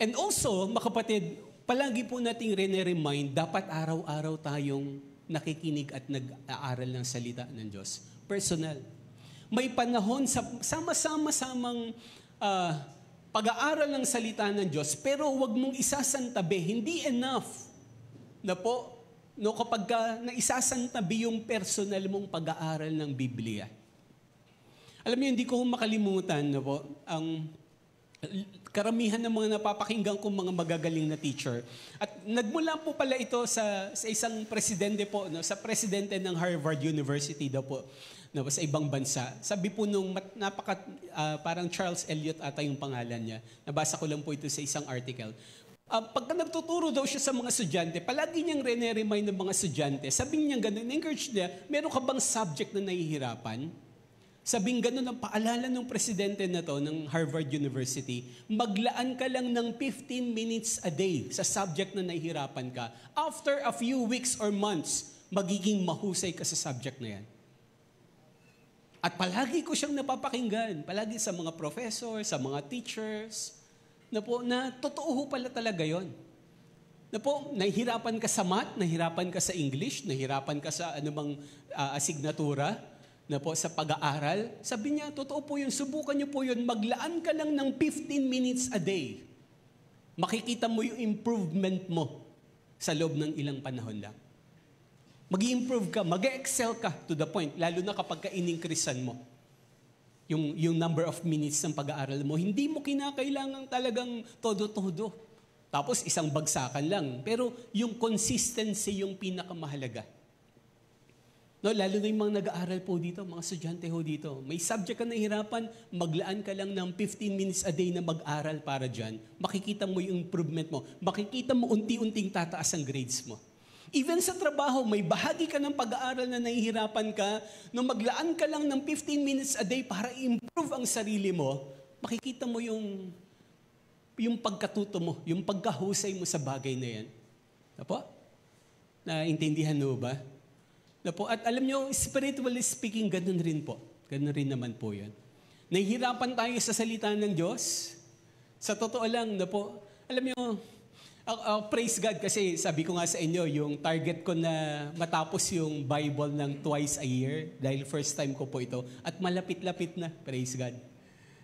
And also, mga kapatid, palagi po nating remind, dapat araw-araw tayong nakikinig at nag-aaral ng salita ng Diyos. Personal. May panahon sa sama-samang pag-aaral ng salita ng Diyos, pero huwag mong isasantabi. Hindi enough na po, no, kapag naisasantabi yung personal mong pag-aaral ng Biblia. Alam niyo, hindi ko makalimutan, no po, ang karamihan ng mga napapakinggan kong mga magagaling na teacher. At nagmula po pala ito sa isang presidente po, no, sa presidente ng Harvard University daw po, no, sa ibang bansa. Sabi po nung parang Charles Eliot ata yung pangalan niya. Nabasa ko lang po ito sa isang article. Pagka nagtuturo daw siya sa mga estudyante, palagi niyang remind ng mga estudyante. Sabi niya gano'n, encourage niya, meron ka bang subject na nahihirapan? Sabing gano'n ang paalala ng presidente na to ng Harvard University, maglaan ka lang ng 15 minutes a day sa subject na nahihirapan ka. After a few weeks or months, magiging mahusay ka sa subject na yan. At palagi ko siyang napapakinggan, palagi sa mga professor, sa mga teachers, na totoo pala talaga yon. Na po, nahihirapan ka sa math, nahihirapan ka sa English, nahihirapan ka sa anumang asignatura, na po sa pag-aaral. Sabi niya, totoo po yun, subukan niyo po yun, maglaan ka lang ng 15 minutes a day. Makikita mo yung improvement mo sa loob ng ilang panahon lang. Mag-i-improve ka, mag-excel ka to the point, lalo na kapag ka-in-increasean mo yung number of minutes ng pag-aaral mo. Hindi mo kinakailangan talagang todo-todo. Tapos isang bagsakan lang. Pero yung consistency yung pinakamahalaga. No, lalo na yung mga nag-aaral po dito, mga estudyante ho dito. May subject ka na hirapan, maglaan ka lang ng 15 minutes a day na mag-aral para dyan. Makikita mo yung improvement mo. Makikita mo unti-unting tataas ang grades mo. Even sa trabaho, may bahagi ka ng pag-aaral na nahihirapan ka, nung maglaan ka lang ng 15 minutes a day para improve ang sarili mo, makikita mo yung pagkatuto mo, yung pagkahusay mo sa bagay na yan. Apo? Naintindihan mo ba? Apo? At alam nyo, spiritually speaking, ganun rin po. Ganun rin naman po yan. Nahihirapan tayo sa salita ng Diyos. Sa totoo lang, alam nyo, praise God kasi sabi ko nga sa inyo, yung target ko na matapos yung Bible ng twice a year dahil first time ko po ito at malapit-lapit na, praise God.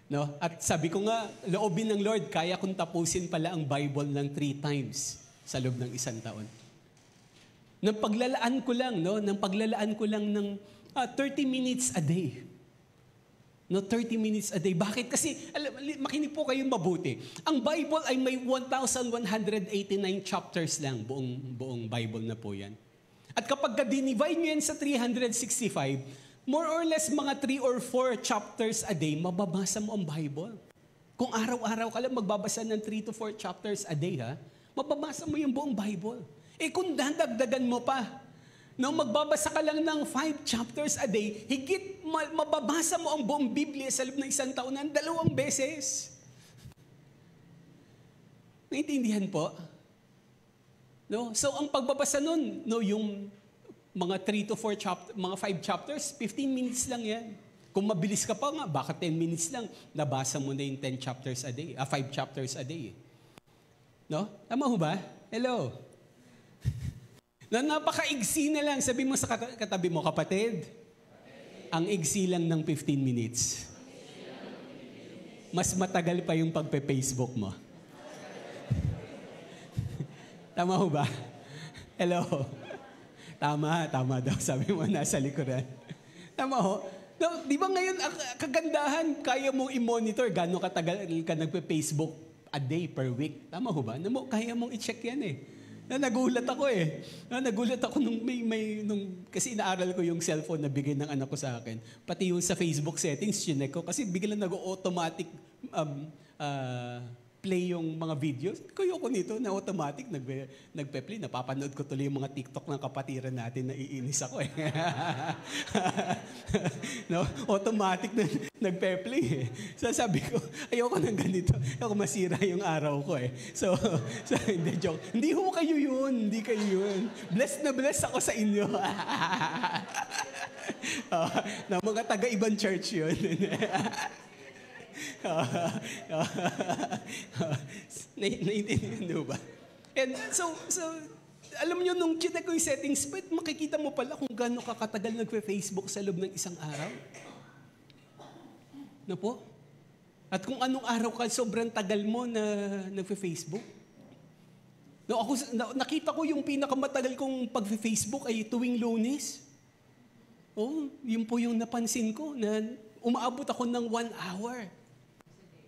No? At sabi ko nga, loobin ng Lord, kaya kong tapusin pala ang Bible ng 3 times sa loob ng isang taon. Nang paglalaan ko lang ng 30 minutes a day. No, 30 minutes a day. Bakit? Kasi, makinig po kayong mabuti. Ang Bible ay may 1,189 chapters lang. Buong Bible na po yan. At kapag ka-divide nyo yan sa 365, more or less mga 3 or 4 chapters a day, mababasa mo ang Bible. Kung araw-araw ka lang magbabasa ng 3 to 4 chapters a day, mababasa mo yung buong Bible. Kung dadagdagan mo pa, nung magbabasa ka lang ng 5 chapters a day, higit mababasa mo ang buong Biblia sa loob ng isang taon ng 2 beses. Naintindihan po? No? So, ang pagbabasa nun, yung mga 3 to 4 chapters, mga 5 chapters, 15 minutes lang yan. Kung mabilis ka pa nga, baka 10 minutes lang, nabasa mo na yung 10 chapters a day, 5 chapters a day. No? Tama ho ba? Hello? Na napaka-igsi na lang. Sabi mo sa katabi mo, kapatid, ang igsi lang ng 15 minutes. Mas matagal pa yung pagpe-Facebook mo. Tama ho ba? Hello? Tama daw. Sabi mo, nasa likuran. Tama ho? No, di ba ngayon, kagandahan, kaya mong i-monitor gano'ng katagal ka nagpe-Facebook a day per week. Tama ho ba? Kaya mong i-check yan eh. Nagulat ako eh. Nagulat ako nung kasi inaaral ko yung cellphone na bigay ng anak ko sa akin. Pati yung sa Facebook settings, chinek ko. Kasi biglang nag-automatic play yung mga videos. Kaya ko nito na automatic nagpe-play. Napapanood ko tuloy yung mga TikTok ng kapatiran natin na iinis ako eh. No, automatic na nagpe-play eh. So sabi ko, ayoko ng ganito. Ayoko masira yung araw ko eh. So hindi joke. Hindi ho kayo yun. Hindi kayo yun. Blessed na blessed ako sa inyo. Na mga taga-ibang church yun. Naiintindihan nyo ba? And so alam nyo, nung chinek ko yung settings, makikita mo pala kung gaano kakatagal nagpe-Facebook sa loob ng isang araw. No po? At kung anong araw ka, sobrang tagal mo na nagpe-Facebook. No, nakita ko yung pinakamatagal kong pag-Facebook ay tuwing Lunes. Yun po yung napansin ko na umaabot ako ng 1 hour.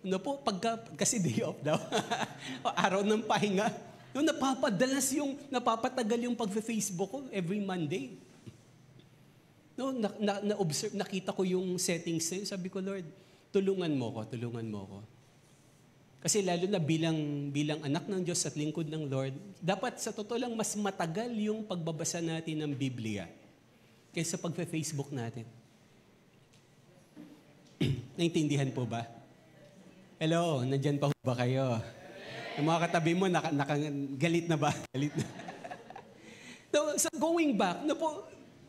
Ano po, kasi day off daw. Araw ng pahinga. No, napapatagal yung pag-Facebook ko every Monday. No, na-observe, nakita ko yung settings na yun. Sabi ko, Lord, tulungan mo ko. Kasi lalo na bilang anak ng Diyos at lingkod ng Lord, dapat sa totoo lang mas matagal yung pagbabasa natin ng Biblia kaysa pag-Facebook natin. Naintindihan po ba? Hello, nandyan pa ba kayo? Yung mga katabi mo, galit na ba? Galit na. So going back,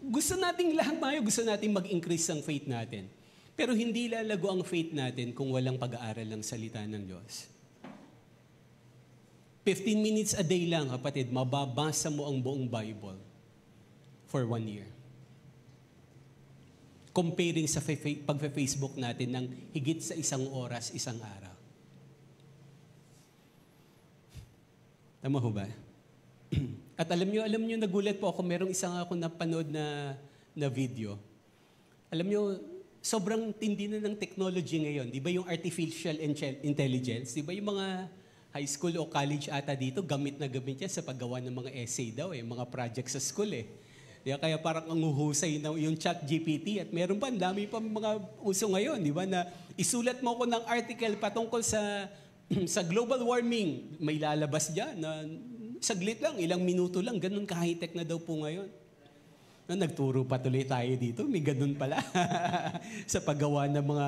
gusto nating lahat tayo, gusto nating mag-increase ang faith natin. Pero hindi lalago ang faith natin kung walang pag-aaral ng salita ng Diyos. 15 minutes a day lang, kapatid, mababasa mo ang buong Bible for 1 year. Comparing sa pag-Facebook natin ng higit sa 1 oras, 1 araw. Tama ho ba? At alam nyo, nagulat po ako, merong isang ako napanood na video. Alam nyo, sobrang tindi na ng technology ngayon. Di ba yung artificial intelligence? Di ba yung mga high school o college ata dito, gamit na gamit yan sa paggawa ng mga essay daw, mga project sa school eh. Kaya parang ang uhusay na yung ChatGPT at meron pa, dami pa mga uso ngayon, di ba, na isulat mo ko ng article patungkol sa global warming, may lalabas dyan na saglit lang, ilang minuto lang, ganun ka-high-tech na daw po ngayon. Nagturo pa tuloy tayo dito, may ganun pala sa paggawa ng mga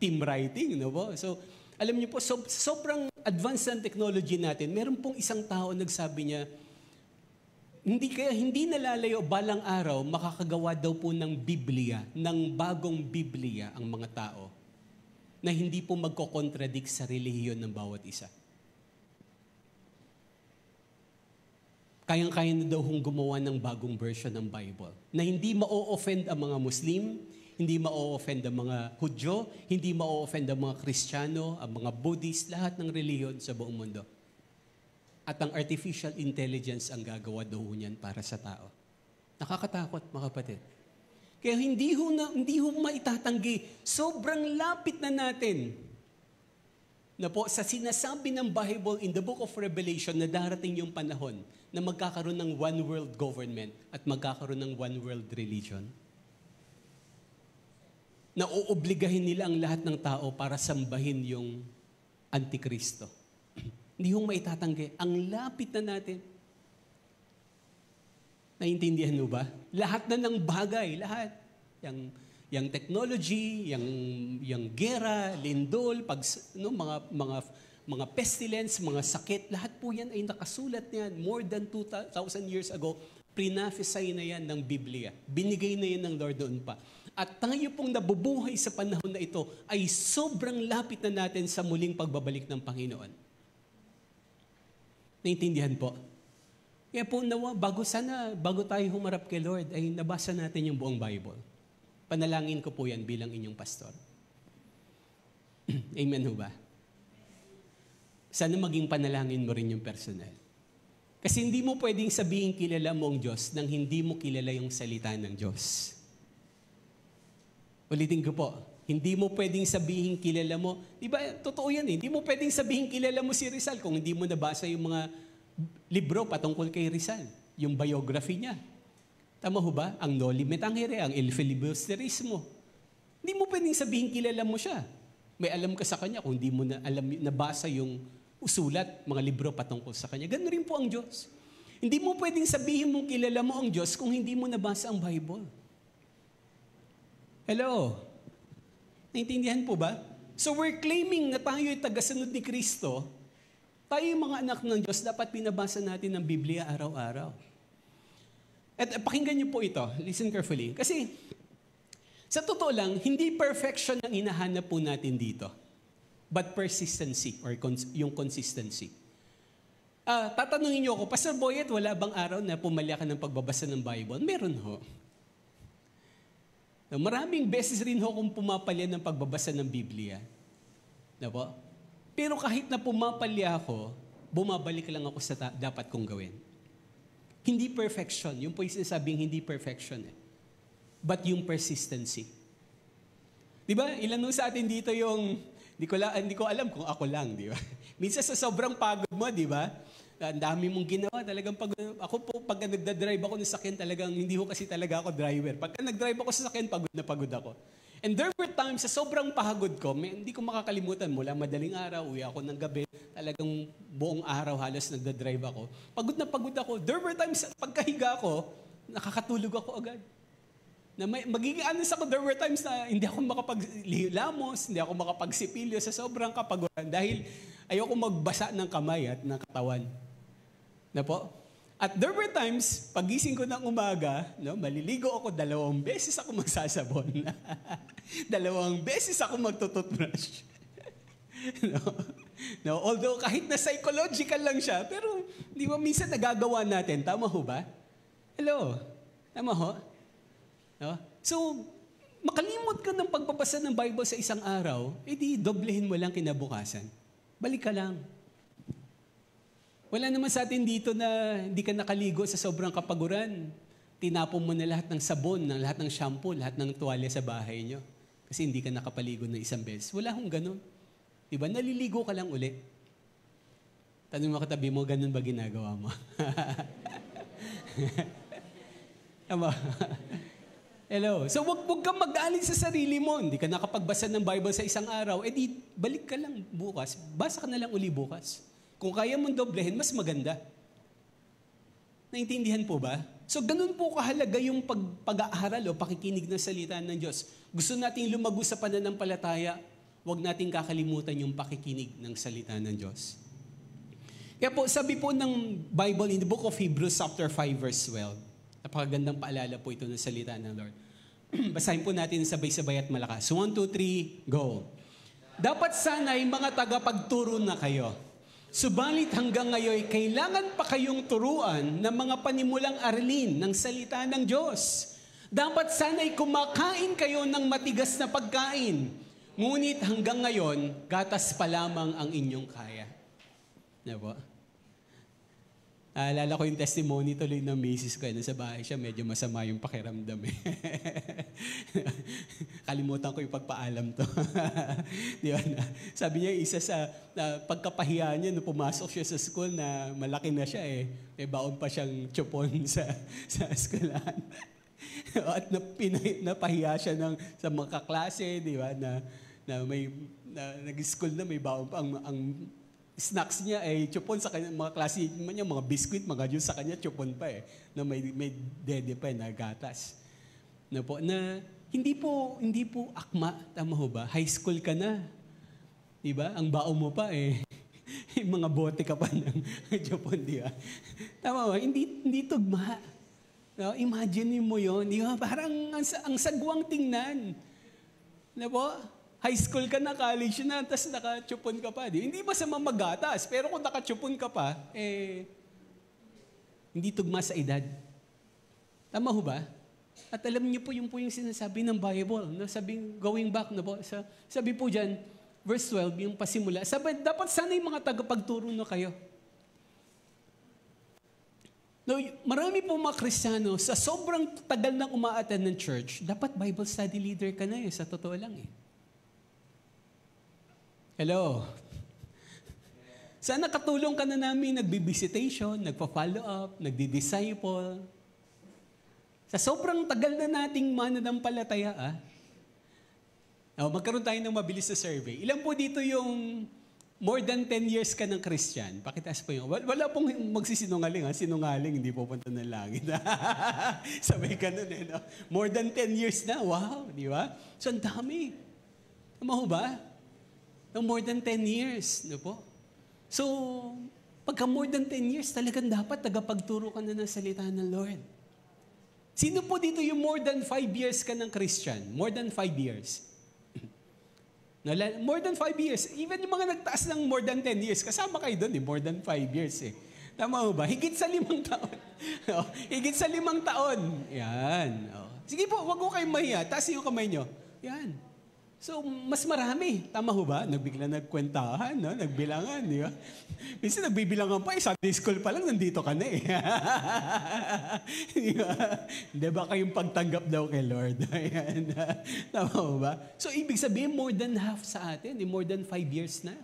team writing. No po? So, alam niyo po, sobrang advanced ang technology natin. Meron pong isang tao nagsabi niya, hindi nalalayo balang araw, makakagawa daw po ng Biblia, ng bagong Biblia ang mga tao na hindi po magkokontradict sa relihiyon ng bawat isa. Kayang-kaya na daw hong gumawa ng bagong version ng Bible na hindi ma-offend ang mga Muslim, hindi ma-offend ang mga Hudyo, hindi ma-offend ang mga Kristiyano, ang mga Buddhist, lahat ng relihiyon sa buong mundo. At ang artificial intelligence ang gagawa daw niyan para sa tao. Nakakatakot, mga kapatid. Kaya hindi ho maitatanggi. Sobrang lapit na natin na po sa sinasabi ng Bible in the book of Revelation na darating yung panahon na magkakaroon ng one world government at magkakaroon ng one world religion. Na uobligahin nila ang lahat ng tao para sambahin yung Antikristo. Hindi hong maitatanggi. Ang lapit na natin. Naiintindihan mo ba? Lahat na ng bagay, lahat. Yung technology, yung gera, lindol, mga pestilence, mga sakit, lahat po yan ay nakasulat niyan. More than 2,000 years ago, prinafisay na yan ng Biblia. Binigay na yan ng Lord noon pa. At tayo pong nabubuhay sa panahon na ito ay sobrang lapit na natin sa muling pagbabalik ng Panginoon. Naintindihan po? Kaya po, bago tayo humarap kay Lord, ay nabasa natin yung buong Bible. Panalangin ko po yan bilang inyong pastor. Amen ho ba? Sana maging panalangin mo rin yung personal. Kasi hindi mo pwedeng sabihin kilala mo ang Diyos nang hindi mo kilala yung salita ng Diyos. Ulitin ko po, hindi mo pwedeng sabihin kilala mo. Di ba, totoo yan eh. Hindi mo pwedeng sabihin kilala mo si Rizal kung hindi mo nabasa yung mga libro patungkol kay Rizal, yung biography niya. Tama ho ba? Ang Noli Me Tangere, ang Il Filibusterismo. Hindi mo pwedeng sabihin kilala mo siya. May alam ka sa kanya kung hindi mo na alam, nabasa yung usulat, mga libro patungkol sa kanya. Ganun rin po ang Diyos. Hindi mo pwedeng sabihin mong kilala mo ang Diyos kung hindi mo nabasa ang Bible. Hello? Naintindihan po ba? So we're claiming na tayo ay tagasunod ni Kristo. Tayo yung mga anak ng Diyos, dapat pinabasa natin ang Biblia araw-araw. At pakinggan niyo po ito. Listen carefully. Kasi sa totoo lang, hindi perfection ang hinahanap po natin dito. But persistency or yung consistency. Tatanungin niyo ako, Pastor Boyet, wala bang araw na pumalya ka ng pagbabasa ng Bible? Meron ho. Maraming beses rin ho kung pumapalya ng pagbabasa ng Biblia. Diba? Pero kahit na pumapalya ako, bumabalik lang ako sa dapat kong gawin. Hindi perfection. Yung po yung sinasabing hindi perfection. But yung persistency. Diba? Ilan nung sa atin dito yung, hindi ko alam kung ako lang, di ba? Minsan sa sobrang pagod mo, di ba? Ang dami mong ginawa, talagang ako po, pag nagdadrive ako ng sakyan, talagang hindi ko kasi talaga ako driver. Pagka nagdrive ako sa sakyan, pagod na pagod ako. And there were times sa sobrang pagod ko, hindi ko makakalimutan, mula madaling araw, uwi ako ng gabi, talagang buong araw halos nagdadrive ako. Pagod na pagod ako. There were times, pagkahiga ko, nakakatulog ako agad. Na magiging honest ako, there were times na hindi ako makapaglamos, hindi ako makapagsipilyo sa sobrang kapaguran dahil ayoko magbasa ng kamay at ng katawan. Na po? At there were times, pagising ko ng umaga, maliligo ako, 2 beses ako magsasabon. 2 beses ako magtututbrush. Although kahit na psychological lang siya, pero di ba minsan nagagawa natin, tama ho ba? Hello? Tama ho? No? So, makalimot ka ng pagbabasa ng Bible sa isang araw, edi doblehin mo lang kinabukasan. Balik ka lang. Wala naman sa atin dito na hindi ka nakaligo sa sobrang kapaguran. Tinapon mo na lahat ng sabon, lahat ng shampoo, lahat ng tuwalya sa bahay nyo. Kasi hindi ka nakapaligo ng isang beses. Wala hong ganun. Diba? Naliligo ka lang uli. Tanong mo katabi mo, ganun ba ginagawa mo? Tama. Hello. So wag kang mag-aalis sa sarili mo. Hindi ka nakapagbasa ng Bible sa isang araw. Di balik ka lang bukas. Basa ka na lang uli bukas. Kung kaya mong doblehin, mas maganda. Naintindihan po ba? So ganun po kahalaga yung pag-aaral o pakikinig ng salita ng Diyos. Gusto nating lumago sa pananampalataya, huwag nating kakalimutan yung pakikinig ng salita ng Diyos. Kaya po, sabi po ng Bible in the book of Hebrews chapter 5 verse 12, napakagandang paalala po ito ng salita ng Lord. Basahin po natin sabay-sabay at malakas. 1, 2, 3, go. Dapat sana'y mga tagapagturo na kayo. Subalit hanggang ngayon, kailangan pa kayong turuan ng mga panimulang aralin ng salita ng Diyos. Dapat sana'y kumakain kayo ng matigas na pagkain. Ngunit hanggang ngayon, gatas pa lamang ang inyong kaya. Diba? Alala ko yung testimony tuloy ng misis ko. Nasa bahay siya, medyo masama yung pakiramdam. Kalimutan ko yung pagpaalam to. Di ba? Sabi niya, isa sa pagkapahiya niya, nung pumasok siya sa school na malaki na siya may baon pa siyang chupon sa eskwelahan. At napahiya siya sa mga kaklase, di ba? Na nag-school na may baon pa ang snacks niya chupon sa kanya, mga klase niya, mga biskuit, mga juice sa kanya, chupon pa na may dede pa na gatas. Na hindi po akma, tama ho ba? High school ka na. Di ba? Ang bao mo pa mga bote ka pa ng chupon, di ba? Tama ba? Hindi tugma. No? Imagine mo yun, di ba? Parang ang sagwang tingnan. Na po? High school ka na, college na, tapos nakachupon ka pa. Hindi masama magatas, pero kung nakachupon ka pa, hindi tugma sa edad. Tama ho ba? At alam niyo po yung sinasabi ng Bible, sabing going back na po. Sabi po dyan, verse 12, yung pasimula, sabi, dapat sana yung mga tagapagturo na kayo. No, marami po mga Kristiyano, sa sobrang tagal ng umaattend ng church, dapat Bible study leader ka na sa totoo lang Hello? Sana katulong ka na namin nagbi-visitation, nagpa-follow up, nagdi-disciple. Sa sobrang tagal na nating mananampalataya, magkaroon tayo ng mabilis na survey. Ilan po dito yung more than 10 years ka ng Christian? Pakitaas po yung, wala pong magsisinungaling, sinungaling, hindi pupunta ng langit. Sabay ka nun no? More than 10 years na, wow, di ba? So, ang dami. Tama ho ba? No, more than 10 years, no po? So, pagka more than 10 years, talagang dapat tagapagturo ka na ng salita ng Lord. Sino po dito yung more than 5 years ka ng Christian? More than 5 years. No, more than 5 years. Even yung mga nagtaas ng more than 10 years, kasama kayo doon more than 5 years Tama mo ba? Higit sa 5 taon. Higit sa 5 taon. Yan. Sige po, wag ko kayong mahiya. Taas yung kamay nyo. Yan. So, mas marami. Tama ho ba? Nagbigla nagkwentahan, no? Nagbilangan, di ba? Minsan nagbibilangan pa, Sunday school pa lang, nandito ka na Di ba? Hindi ba kayong pagtanggap daw kay Lord? Ayan. Tama ho ba? So, ibig sabihin, more than half sa atin, more than 5 years na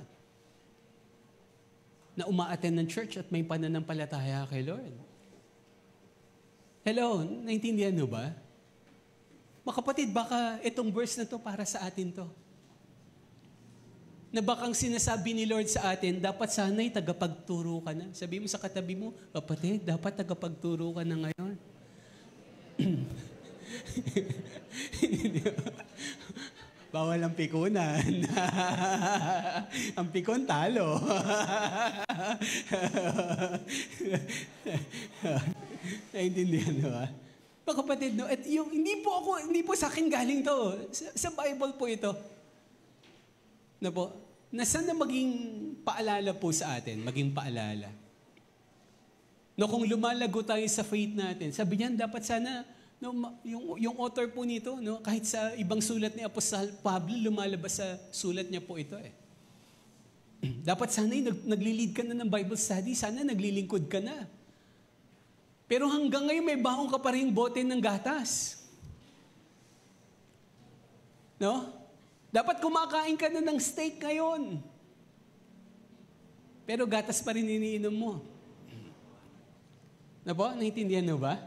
uma-attend ng church at may pananampalataya kay Lord. Hello, naintindihan ho ba? Mga kapatid, baka itong verse na to para sa atin to. Na bakang sinasabi ni Lord sa atin, dapat sana'y tagapagturo ka na. Sabi mo sa katabi mo, kapatid, dapat tagapagturo ka na ngayon. Bawal ang pikunan. Ang pikon talo. Naintindihan mo ba? Mga kapatid, no? At yung, hindi po sa akin galing to. Sa Bible po ito. Na po, na sana maging paalala po sa atin, maging paalala. No, kung lumalago tayo sa faith natin, sabi niyan, dapat sana, no, yung author po nito, no, kahit sa ibang sulat ni Apostol Pablo, lumalabas sa sulat niya po ito Dapat sana naglilid ka na ng Bible study, sana naglilingkod ka na. Pero hanggang ngayon may baong ka pa rin bote ng gatas. No? Dapat kumakain ka na ng steak ngayon. Pero gatas pa rin iniinom mo. Na po? Naintindihan mo ba?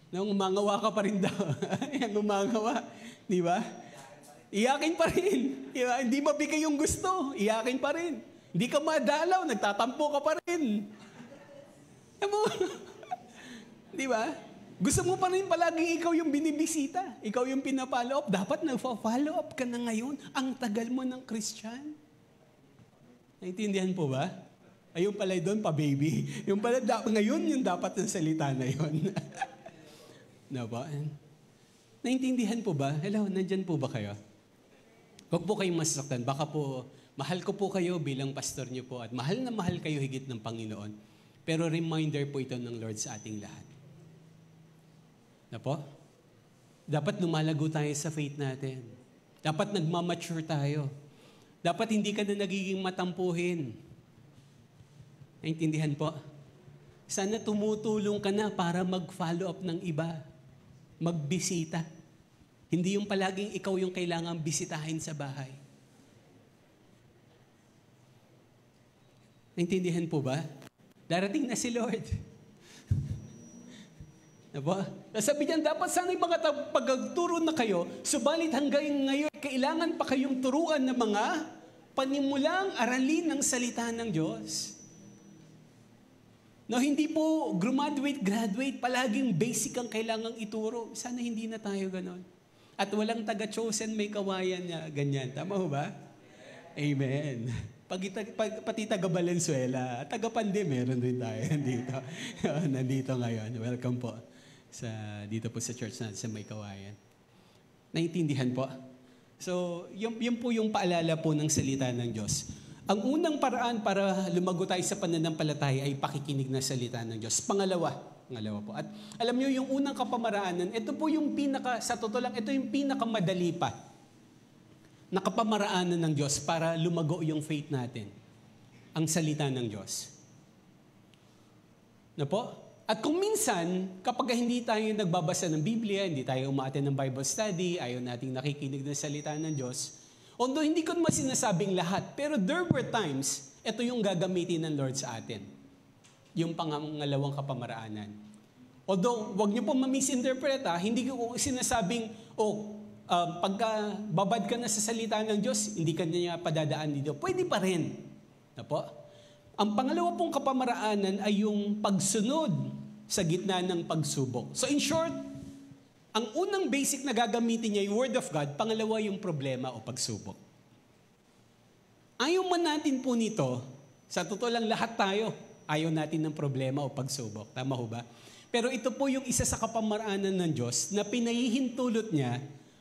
Nung umangawa ka pa rin daw. Yung umangawa. Di ba? Iyakin pa rin. Diba? Hindi mabigay yung gusto. Iyakin pa rin. Hindi ka madalaw. Nagtatampo ka pa rin. Di ba? Gusto mo pa rin palagi ikaw yung binibisita. Ikaw yung pinapollow up. Dapat nag-follow up ka na ngayon. Ang tagal mo ng Christian. Naintindihan po ba? Ayun pala doon pa baby. Yung pala ngayon yung dapat ng salita na yun. No ba? Naintindihan po ba? Hello, nandyan po ba kayo? Huwag po kayong masaktan. Baka po, mahal ko po kayo bilang pastor niyo po at mahal na mahal kayo higit ng Panginoon. Pero reminder po ito ng Lord sa ating lahat. Na po? Dapat lumalago tayo sa faith natin. Dapat nagmamature tayo. Dapat hindi ka na nagiging matampuhin. Naintindihan po? Sana tumutulong ka na para mag-follow up ng iba. Magbisita. Hindi yung palaging ikaw yung kailangang bisitahin sa bahay. Naintindihan po ba? Darating na si Lord. Diba? Sabi niyan, dapat sana yung mga pagturo na kayo, subalit hanggang ngayon, kailangan pa kayong turuan ng mga panimulang aralin ng salita ng Diyos. No, hindi po graduate, palaging basic ang kailangang ituro. Sana hindi na tayo ganon. At walang taga-chosen may kawayan niya, ganyan. Tama ho ba? Amen. Pati taga Valenzuela, taga Pande, meron din tayo dito. Nandito ngayon. Welcome po dito po sa church natin sa May Kawayan. Naintindihan po? So, yun po yung paalala po ng salita ng Diyos. Ang unang paraan para lumago tayo sa pananampalataya ay pakikinig ng salita ng Diyos. Pangalawa po. At alam niyo, yung unang kapamaraanan, ito po yung sa totoo lang, ito yung pinakamadali pa na kapamaraanan ng Diyos para lumago yung faith natin. Ang salita ng Diyos. Na po? At kung minsan, kapag hindi tayo nagbabasa ng Biblia, hindi tayo umaattend ng Bible study, ayaw nating nakikinig ng salita ng Diyos, Although hindi ko naman sinasabing lahat, pero there were times, ito yung gagamitin ng Lord sa atin. Yung pangalawang kapamaraanan. Although, wag niyo po ma-misinterpret, hindi ko sinasabing, pagka babad ka na sa salita ng Diyos, hindi ka niya padadaan dito. Pwede pa rin. Napo? Ang pangalawa pong kapamaraanan ay yung pagsunod sa gitna ng pagsubok. So in short, ang unang basic na gagamitin niya yung Word of God, pangalawa yung problema o pagsubok. Ayaw man natin po nito, sa totoo lang lahat tayo, ayaw natin ng problema o pagsubok. Tama ho ba? Pero ito po yung isa sa kapamaraanan ng Diyos na pinahihintulot niya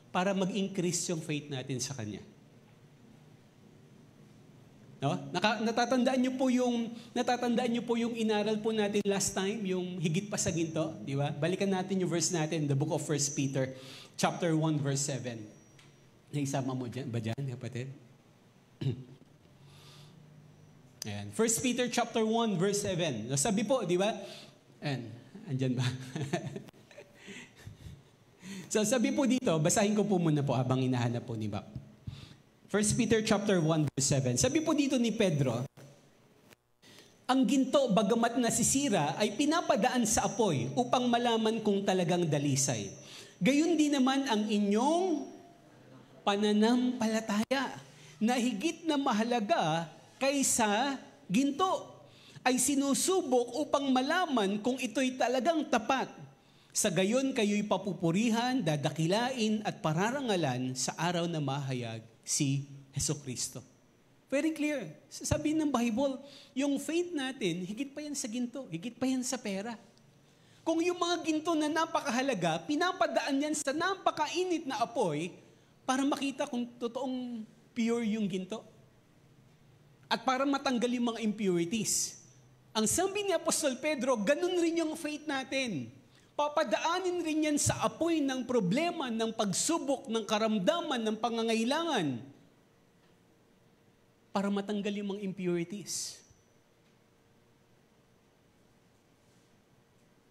para mag-increase yung faith natin sa Kanya. No? Natatandaan niyo po yung inaral po natin last time, yung higit pa sa ginto, di ba? Balikan natin yung verse natin, the book of 1 Peter, chapter 1, verse 7. Naisama mo ba dyan, kapatid? Ayan. 1 Peter chapter 1, verse 7. Sabi po, di ba? Ayan. Andyan ba? So sabi po dito, basahin ko po muna po habang hinahanap po ni Bap. 1 Peter chapter 1, verse 7. Sabi po dito ni Pedro, ang ginto, bagamat nasisira, ay pinapadaan sa apoy upang malaman kung talagang dalisay. Gayon din naman ang inyong pananampalataya na higit na mahalaga kaysa ginto ay sinusubok upang malaman kung ito'y talagang tapat. Sa gayon kayo'y papupurihan, dadakilain at pararangalan sa araw na mahayag si Jesucristo. Very clear. Sabihin ng Bible, yung faith natin, higit pa yan sa ginto, higit pa yan sa pera. Kung yung mga ginto na napakahalaga, pinapadaan yan sa napakainit na apoy para makita kung totoong pure yung ginto. At para matanggal yung mga impurities. Ang sabi ni Apostol Pedro, ganun rin yung faith natin. Papadaanin rin yan sa apoy ng problema, ng pagsubok, ng karamdaman, ng pangangailangan para matanggal yung mga impurities.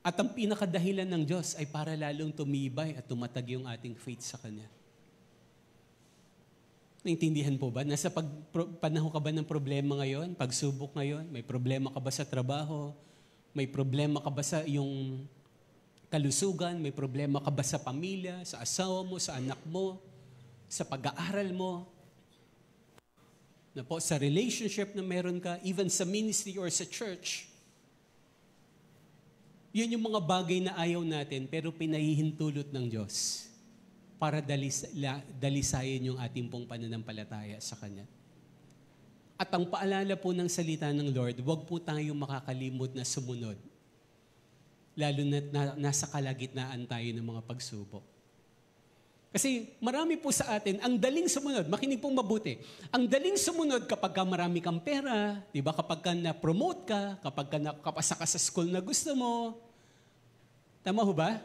At ang pinakadahilan ng Diyos ay para lalong tumibay at tumatag yung ating faith sa Kanya. Naintindihan po ba? Nasa panahon ka ba ng problema ngayon? Pagsubok ngayon? May problema ka ba sa trabaho? May problema ka ba sa iyong kalusugan? May problema ka ba sa pamilya, sa asawa mo, sa anak mo, sa pag-aaral mo? Na po, sa relationship na meron ka, even sa ministry or sa church? Yun yung mga bagay na ayaw natin pero pinahihintulot ng Diyos para dalisayin yung ating pong pananampalataya sa Kanya. At ang paalala po ng salita ng Lord, huwag po tayong makakalimot na sumunod. Lalo na nasa kalagitnaan tayo ng mga pagsubok. Kasi marami po sa atin, ang daling sumunod, makinig pong mabuti, ang daling sumunod kapag ka marami kang pera, di ba? Kapag ka na-promote ka, kapag ka nakapasa ka sa school na gusto mo. Tama ho ba?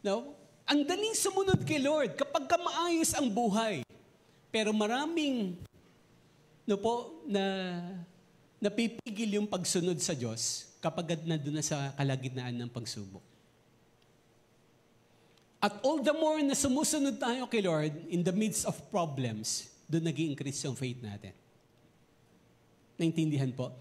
No? Ang daling sumunod kay Lord kapag ka maayos ang buhay. Pero maraming napipigil yung pagsunod sa Diyos kapag nandun na sa kalagitnaan ng pagsubok. At all the more na sumusunod tayo kay Lord in the midst of problems, doon nag-i-increase yung faith natin. Naintindihan po?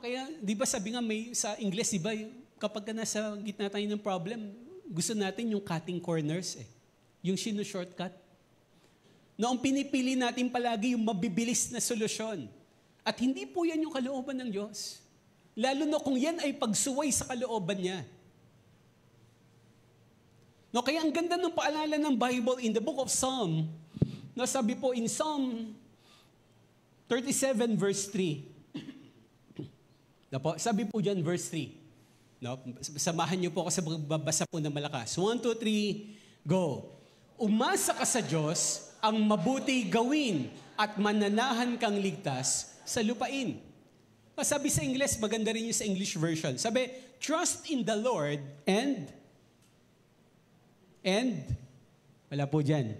Kaya di ba sabi nga may sa English, di ba, kapag nasa gitna tayo ng problem, gusto natin yung cutting corners Yung shortcut. Ang pinipili natin palagi yung mabibilis na solusyon. At hindi po yan yung kalooban ng Diyos. Lalo na kung yan ay pagsuway sa kalooban niya. Kaya ang ganda ng paalala ng Bible in the book of Psalm, sabi po in Psalm 37 verse 3. Sabi po dyan verse 3. Samahan niyo po ako sa pagbabasa po ng malakas. 1, 2, 3, go. Umasa ka sa Diyos, ang mabuti gawin at mananahan kang ligtas sa lupain. Sabi sa English, maganda rin yung sa English version. Sabi, trust in the Lord and wala po dyan,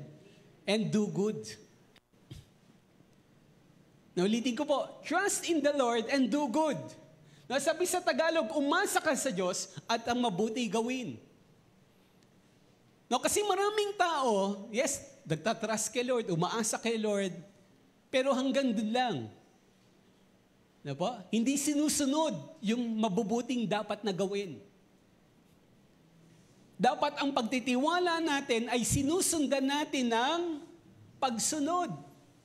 and do good. Naulitin ko po, trust in the Lord and do good. Sabi sa Tagalog, umasa ka sa Diyos at ang mabuti gawin. Kasi maraming tao, yes, nagtatrust kay Lord, umaasa kay Lord, pero hanggang dun lang. Na po? Hindi sinusunod yung mabubuting dapat na gawin. Dapat ang pagtitiwala natin ay sinusundan natin ng pagsunod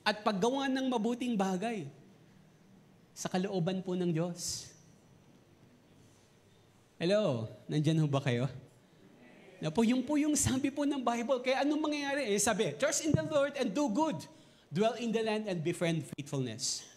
at paggawa ng mabuting bagay sa kalooban po ng Diyos. Hello, nandyan ho ba kayo? Na po, yung sabi po ng Bible. Kaya anong mangyayari? Sabi, trust in the Lord and do good. Dwell in the land and befriend faithfulness.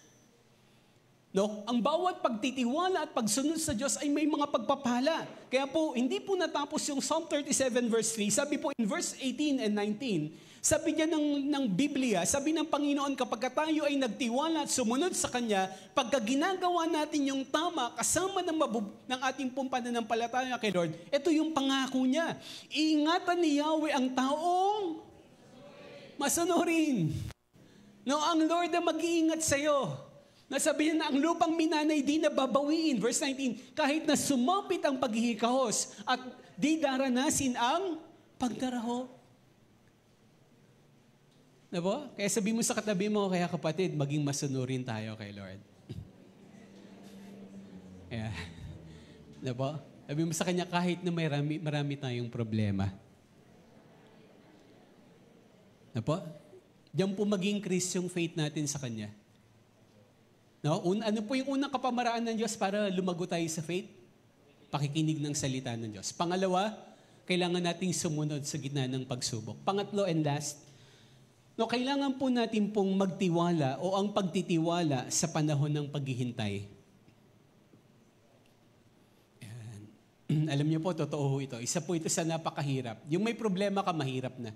No, ang bawat pagtitiwala at pagsunod sa Diyos ay may mga pagpapala. Kaya po, hindi po natapos yung Psalm 37 verse 3. Sabi po in verse 18 and 19, sabi niya ng Biblia, sabi ng Panginoon, kapag tayo ay nagtiwala at sumunod sa Kanya, pagka ginagawa natin yung tama, kasama ng ating pong pananampalataya kay Lord, ito yung pangako niya. Iingatan ni Yahweh ang taong masunurin. No, ang Lord na mag-iingat sa'yo. Nasabihin na ang lupang minanay di na babawiin. Verse 19, kahit na sumapit ang paghihikahos at di daranasin ang pagkaraho. Na po? Kaya sabi mo sa katabi mo, kaya kapatid, maging masunurin tayo kay Lord. Kaya, na po? Sabi mo sa kanya, kahit na marami tayong problema. Na po? Diyan po maging increase yung faith natin sa Kanya. No? Ano po yung unang kapamaraan ng Diyos para lumago tayo sa faith? Pakikinig ng salita ng Diyos. Pangalawa, kailangan nating sumunod sa gitna ng pagsubok. Pangatlo and last, no, kailangan po natin pong magtiwala o ang pagtitiwala sa panahon ng paghihintay. Yan. Alam niyo po, totoo ito. Isa po ito sa napakahirap. Yung may problema ka, mahirap na.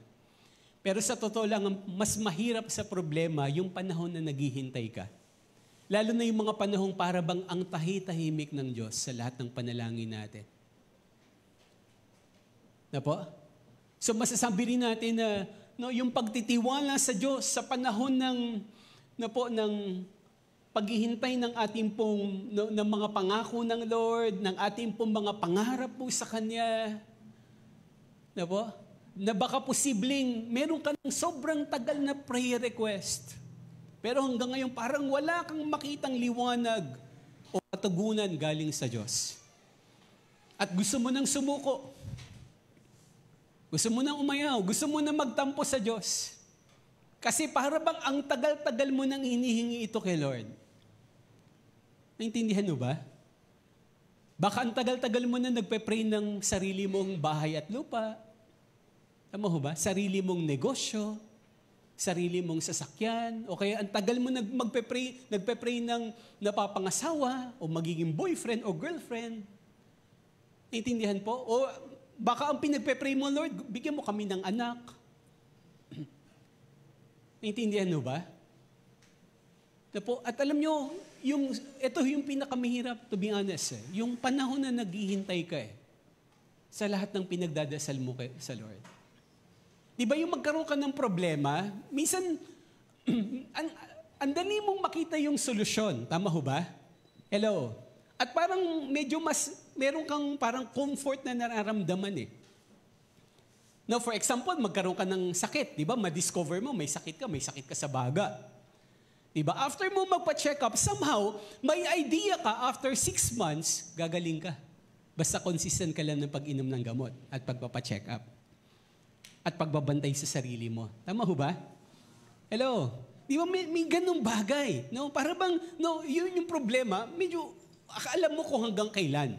Pero sa totoo lang, mas mahirap sa problema yung panahon na naghihintay ka. Lalo na yung mga panahong para bang ang tahi-tahimik ng Diyos sa lahat ng panalangin natin. Na po? So masasabi rin natin na no, yung pagtitiwala sa Diyos sa panahon ng paghihintay ng ating pong ng mga pangako ng Lord, ng ating pong mga pangarap po sa Kanya. Na po? Na baka posibleng meron ka ng sobrang tagal na prayer request. Pero hanggang ngayon parang wala kang makitang liwanag o katugunan galing sa Diyos. At gusto mo nang sumuko. Gusto mo nang umayaw. Gusto mo nang magtampo sa Diyos. Kasi para bang ang tagal-tagal mo nang hinihingi ito kay Lord. Naintindihan mo ba? Baka ang tagal-tagal mo na nagpe-pray ng sarili mong bahay at lupa. Tama ho ba? Sarili mong negosyo. Sarili mong sasakyan, o kaya ang tagal mo nagpe-pray ng napapangasawa, o magiging boyfriend o girlfriend. Naintindihan po? O baka ang pinagpe-pray mo, Lord, bigyan mo kami ng anak. Naintindihan mo ba? At alam nyo, ito yung pinakamahirap, to be honest. Yung panahon na naghihintay ka sa lahat ng pinagdadasal mo sa Lord. Di ba yung magkaroon ka ng problema, minsan, ang dali mong makita yung solusyon. Tama ho ba? Hello? At parang medyo meron kang parang comfort na nararamdaman eh. Now, for example, magkaroon ka ng sakit. Di ba? Ma-discover mo, may sakit ka sa baga. Di ba? After mo magpa-check up, somehow, may idea ka, after 6 months, gagaling ka. Basta consistent ka lang ng pag-inom ng gamot at pagpapa-check up. At pagbabantay sa sarili mo. Tama ho ba? Hello? Di ba may ganung bagay? No? Para bang, yun yung problema, medyo alam mo kung hanggang kailan.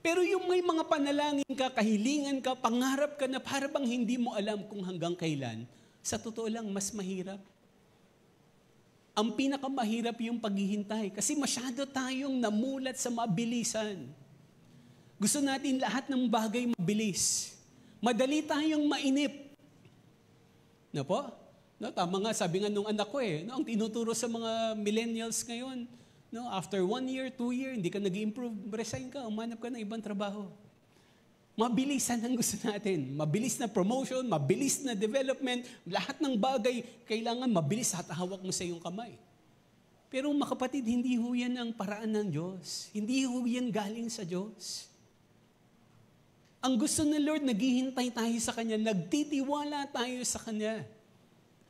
Pero yung may mga panalangin ka, kahilingan ka, pangarap ka na para bang hindi mo alam kung hanggang kailan, sa totoo lang, mas mahirap. Ang pinakamahirap yung paghihintay kasi masyado tayong namulat sa mabilisan. Gusto natin lahat ng bagay mabilis. Madali tayong mainip. No po? No, tama nga, sabi nga nung anak ko ang tinuturo sa mga millennials ngayon, after 1 year, 2 year, hindi ka nag-improve, resign ka, umanap ka ng ibang trabaho. Mabilisan ang gusto natin. Mabilis na promotion, mabilis na development, lahat ng bagay, kailangan mabilis at hawak mo sa iyong kamay. Pero mga kapatid, hindi ho yan ang paraan ng Diyos. Hindi ho yan galing sa Diyos. Ang gusto ng Lord, naghihintay tayo sa Kanya, nagtitiwala tayo sa Kanya.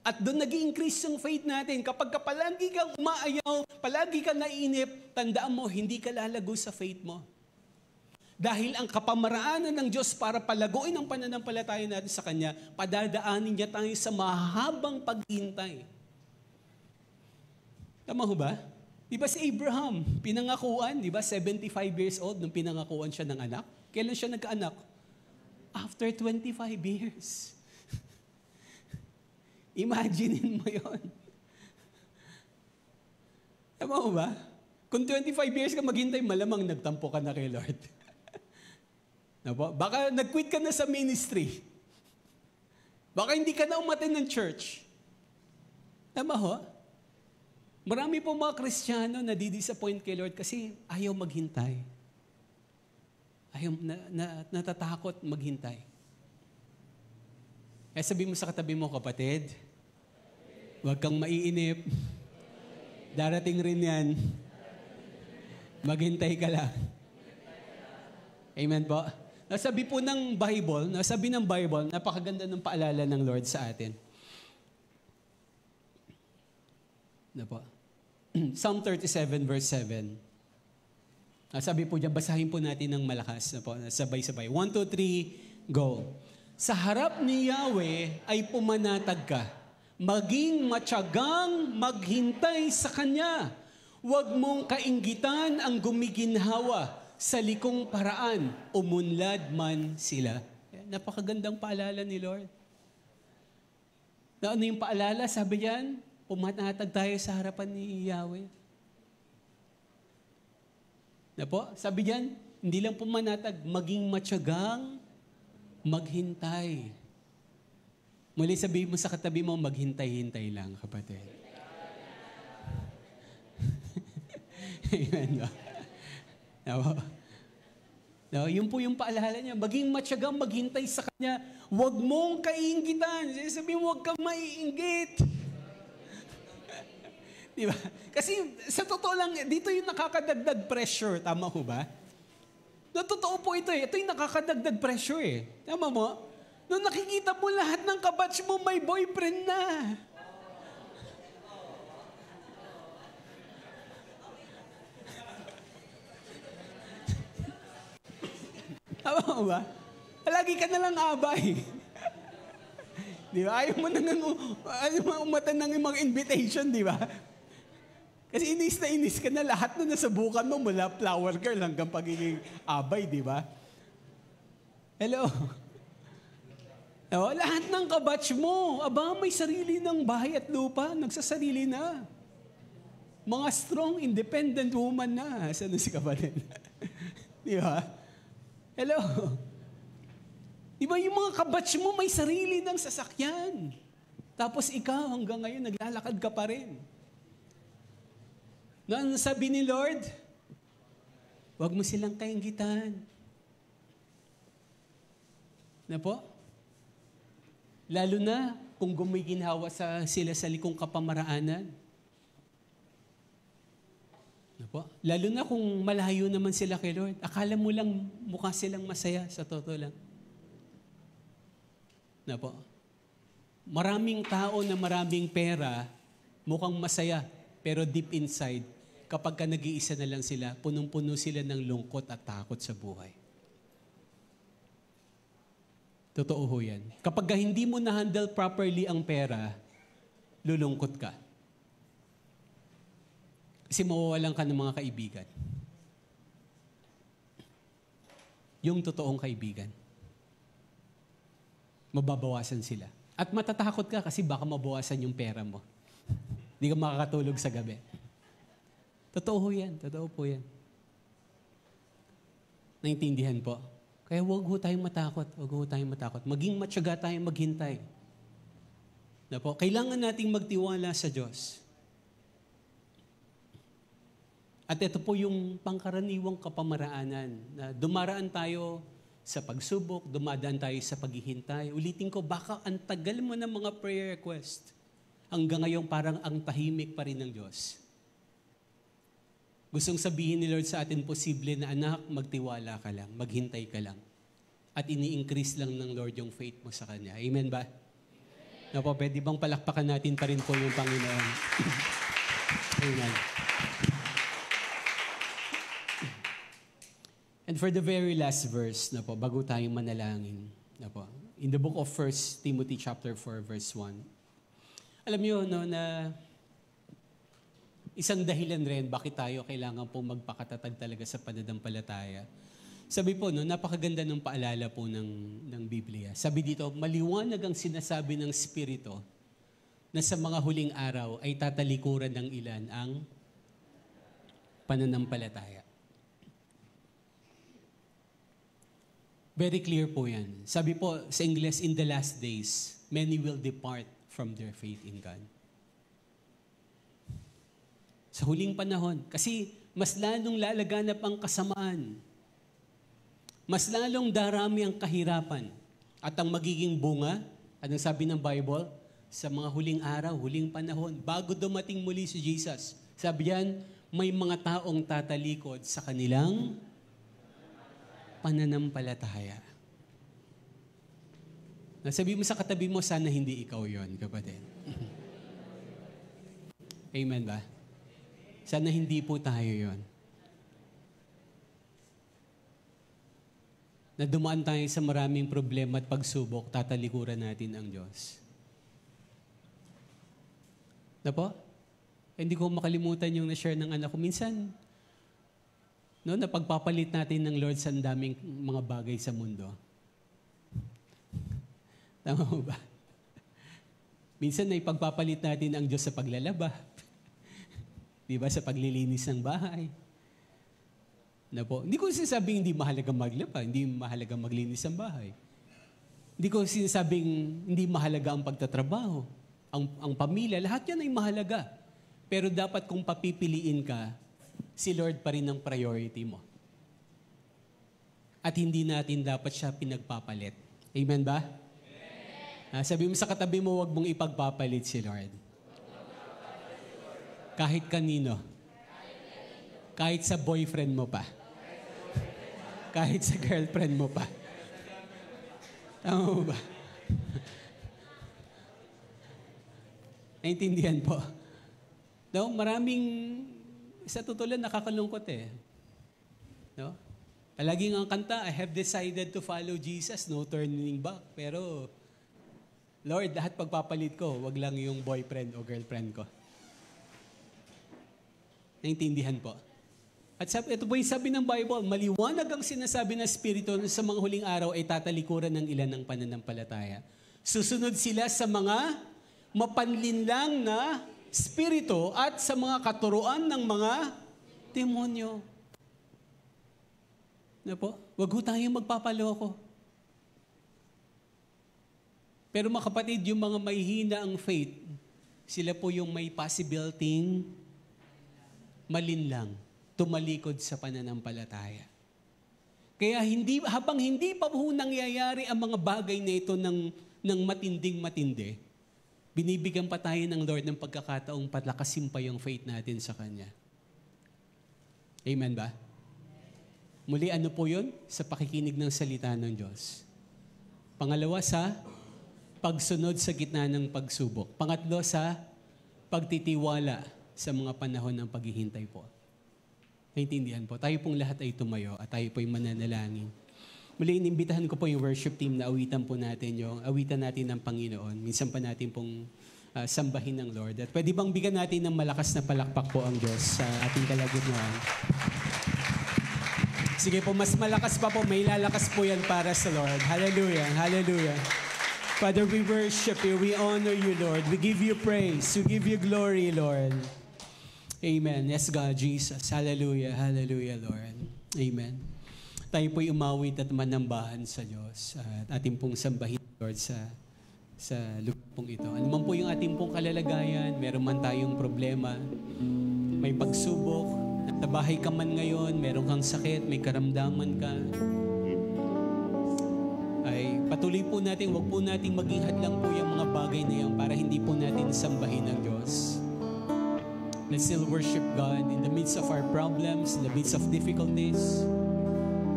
At doon nag-i-increase yung faith natin. Kapag palagi kang umaayaw, palagi kang naiinip, tandaan mo, hindi ka lalago sa faith mo. Dahil ang kapamaraanan ng Diyos para palaguin ang pananampalataya natin sa Kanya, padadaanin niya tayo sa mahabang paghintay. Tama ho ba? Di ba si Abraham, pinangakuan, di ba 75 years old nung pinangakuan siya ng anak? Kailan siya nagkaanak? After 25 years. Imaginein mo yon. Tama mo ba? Kung 25 years ka maghintay, malamang nagtampo ka na kay Lord. Baka nag-quit ka na sa ministry. Baka hindi ka na umattend ng church. Tama ho? Marami po mga Kristiyano na di-disappoint kay Lord kasi ayaw maghintay. Ayaw, natatakot maghintay. Kaya sabihin mo sa katabi mo, kapatid, huwag kang maiinip. Darating rin yan. Maghintay ka lang. Amen po? Nasabi po ng Bible, napakaganda ng paalala ng Lord sa atin. Na po? Psalm 37 verse 7. Sabi po dyan, basahin po natin ng malakas. Na po, sabay-sabay. 1, 2, 3, go. Sa harap ni Yahweh ay pumanatag ka. Maging matyagang maghintay sa Kanya. Huwag mong kainggitan ang gumiginhawa. Sa likong paraan, umunlad man sila. Napakagandang paalala ni Lord. Na ano yung paalala? Sabi diyan, pumanatag tayo sa harapan ni Yahweh. Na po, sabi diyan, hindi lang pumanatag, maging matyagang maghintay. Muli sabihin mo sa katabi mo, maghintay-hintay lang, kapatid. Amen ba? No, yun po yung paalala niya. Maging matyagang maghintay sa Kanya. Huwag mong kainggitan. Sabihin mo, huwag kang maiinggit. Diba? Kasi sa totoo lang, dito yung nakakadagdag pressure. Tama ho ba? No, totoo po ito eh. Ito yung nakakadagdag pressure eh. Tama mo? Nung nakikita mo lahat ng kabatch mo, may boyfriend na. Tama mo ba? Lagi ka na lang abay. Di ba? Ayaw mo na umatan ng mga invitation, di ba? Kasi inis ka na lahat na nasubukan mo mula flower girl hanggang pagiging abay, di ba? Hello? No, lahat ng kabatch mo, may sarili ng bahay at lupa, nagsasarili na. Mga strong, independent woman na. Saan si kapatid? Di ba? Hello? Di ba yung mga kabatch mo may sarili ng sasakyan? Tapos ikaw hanggang ngayon naglalakad ka pa rin. Ang sabi ni Lord, huwag mo silang kainggitan. Na po? Lalo na kung gumiginhawa sila sa likong kapamaraanan. Po? Lalo na kung malayo naman sila kay Lord. Akala mo lang mukha silang masaya, sa totoo lang. Na po? Maraming tao na maraming pera, mukhang masaya, pero deep inside, kapag ka nag-iisa na lang sila, punong-puno sila ng lungkot at takot sa buhay. Totoo ho yan. Kapag hindi mo na-handle properly ang pera, lulungkot ka. Kasi mawawalan ka ng mga kaibigan. Yung totoong kaibigan. Mababawasan sila. At matatakot ka kasi baka mabawasan yung pera mo. Hindi ka makakatulog sa gabi. Totoo ho yan. Totoo po yan. Naintindihan po. Kaya huwag ho tayong matakot. Huwag ho tayong matakot. Maging matyaga tayong maghintay. Na po, kailangan nating magtiwala sa Diyos. At ito po yung pangkaraniwang kapamaraanan na dumaraan tayo sa pagsubok, dumadaan tayo sa paghihintay. Ulitin ko, baka ang tagal mo ng mga prayer request. Hanggang ngayon parang ang tahimik pa rin ng Diyos. Gustong sabihin ni Lord sa atin, posible na anak, magtiwala ka lang, maghintay ka lang. at ini-increase lang ng Lord yung faith mo sa Kanya. Amen ba? Na po, pwede bang palakpakan natin pa rin po yung Panginoon? Amen. And for the very last verse, na po, bago tayong manalangin, na po, in the book of 1 Timothy chapter 4, verse 1, alam niyo, no, na isang dahilan rin bakit tayo kailangan po magpakatatag talaga sa pananampalataya. Sabi po, no, napakaganda ng paalala po ng Biblia. Sabi dito, maliwanag ang sinasabi ng Espiritu na sa mga huling araw ay tatalikuran ng ilan ang pananampalataya. Very clear po yan. Sabi po sa English, in the last days, many will depart from their faith in God. Sa huling panahon, kasi mas lalong lalaganap ang kasamaan. Mas lalong darami ang kahirapan. At ang magiging bunga, anong sabi ng Bible? Sa mga huling araw, huling panahon, bago dumating muli si Jesus. Sabi yan, may mga taong tatalikod sa kanilang pananampalataya. Sabi mo sa katabi mo, sana hindi ikaw yon, kapatid. Amen ba? Sana hindi po tayo yon. Na dumaan tayo sa maraming problema at pagsubok, tatalikuran natin ang Diyos. Na po? Hindi ko makalimutan yung na-share ng anak ko. Minsan, no, napagpapalit natin ng Lord sa daming mga bagay sa mundo. Tama mo ba? Minsan ay pagpapalit natin ang Diyos sa paglalaba. Di ba? Sa paglilinis ng bahay. Na po. Hindi ko sinasabing hindi mahalaga maglaba, hindi mahalaga maglinis ng bahay. Hindi ko sinasabing hindi mahalaga ang pagtatrabaho, ang pamilya, lahat yan ay mahalaga. Pero dapat kung papipiliin ka, si Lord pa rin ang priority mo. At hindi natin dapat siya pinagpapalit. Amen ba? Amen. Sabi mo sa katabi mo, huwag mong ipagpapalit si Lord. Kahit kanino. Kahit sa boyfriend mo pa. Kahit sa girlfriend mo pa. Tama mo ba? Naintindihan po. No, maraming, sa totoo lang, nakakalungkot eh. No? Palaging ang kanta, I have decided to follow Jesus, no turning back. Pero, Lord, lahat pagpapalit ko, wag lang yung boyfriend o girlfriend ko. Naintindihan po. At ito po yung sabi ng Bible, maliwanag ang sinasabi ng Espiritu na sa mga huling araw ay tatalikuran ng ilan ng pananampalataya. Susunod sila sa mga mapanlinlang na spirito at sa mga katuruan ng mga demonyo. Na po? Wag ho tayong magpapaloko. Pero mga kapatid, yung mga may hina ang faith, sila po yung may possibility malinlang, tumalikod sa pananampalataya. Kaya habang hindi pa po nangyayari ang mga bagay na ito ng matinding-matindi, binibigyan pa tayo ng Lord ng pagkakataong palakasin pa yung faith natin sa Kanya. Amen ba? Muli, ano po yun? Sa pakikinig ng salita ng Diyos. Pangalawa, sa pagsunod sa gitna ng pagsubok. Pangatlo, sa pagtitiwala sa mga panahon ng paghihintay po. Naintindihan po. Tayo pong lahat ay tumayo at tayo po ay mananalangin. Muli, inimbitahan ko po yung worship team na awitan po natin yung awitan natin ng Panginoon. Minsan pa natin pong sambahin ng Lord. At pwede bang bigyan natin ng malakas na palakpak po ang Diyos sa ating kalagitnaan? Sige po, mas malakas pa po. May lalakas po yan para sa Lord. Hallelujah. Hallelujah. Father, we worship you. We honor you, Lord. We give you praise. We give you glory, Lord. Amen. Yes, God, Jesus. Hallelujah. Hallelujah, Lord. Amen. Tayo po'y umawit at manambahan sa Diyos. At ating pong sambahin, Lord, sa lugar pong ito. Ano man po yung ating pong kalalagayan, meron man tayong problema, may pagsubok, nasa bahay ka man ngayon, meron kang sakit, may karamdaman ka, ay patuloy po natin, wag po natin maging hadlang po yung mga bagay na yan para hindi po natin sambahin ang Diyos. Let's still worship God in the midst of our problems, in the midst of difficulties.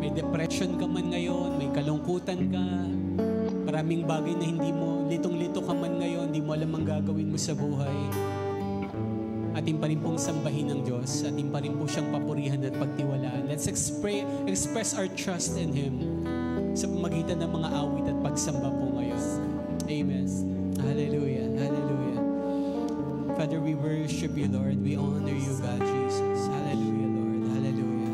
may depression ka man ngayon, may kalungkutan ka, maraming bagay na hindi mo, litong-lito ka man ngayon, hindi mo alam ang gagawin mo sa buhay, atin pa rin pong sambahin ng Diyos, atin pa rin po siyang papurihan at pagtiwalaan. Let's express our trust in Him sa pamagitan ng mga awit at pagsamba po ngayon. Amen. Hallelujah. Hallelujah. Father, we worship you, Lord. We honor you, God Jesus. Hallelujah, Lord. Hallelujah.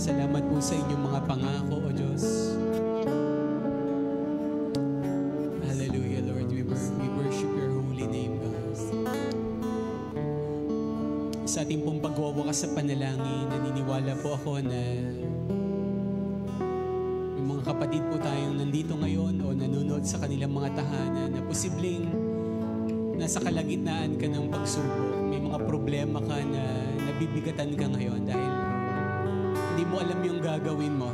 Salamat po sa inyong mga pangako, O Diyos. Hallelujah, Lord. We worship your holy name, God. Sa ating pong pagwawakas sa panalangin, naniniwala po ako na may mga kapatid po tayong nandito ngayon o nanonood sa kanilang mga tahanan na posibleng nasa kalagitnaan ka ng pagsubok. May mga problema ka na nabibigatan ka ngayon dahil hindi mo alam yung gagawin mo.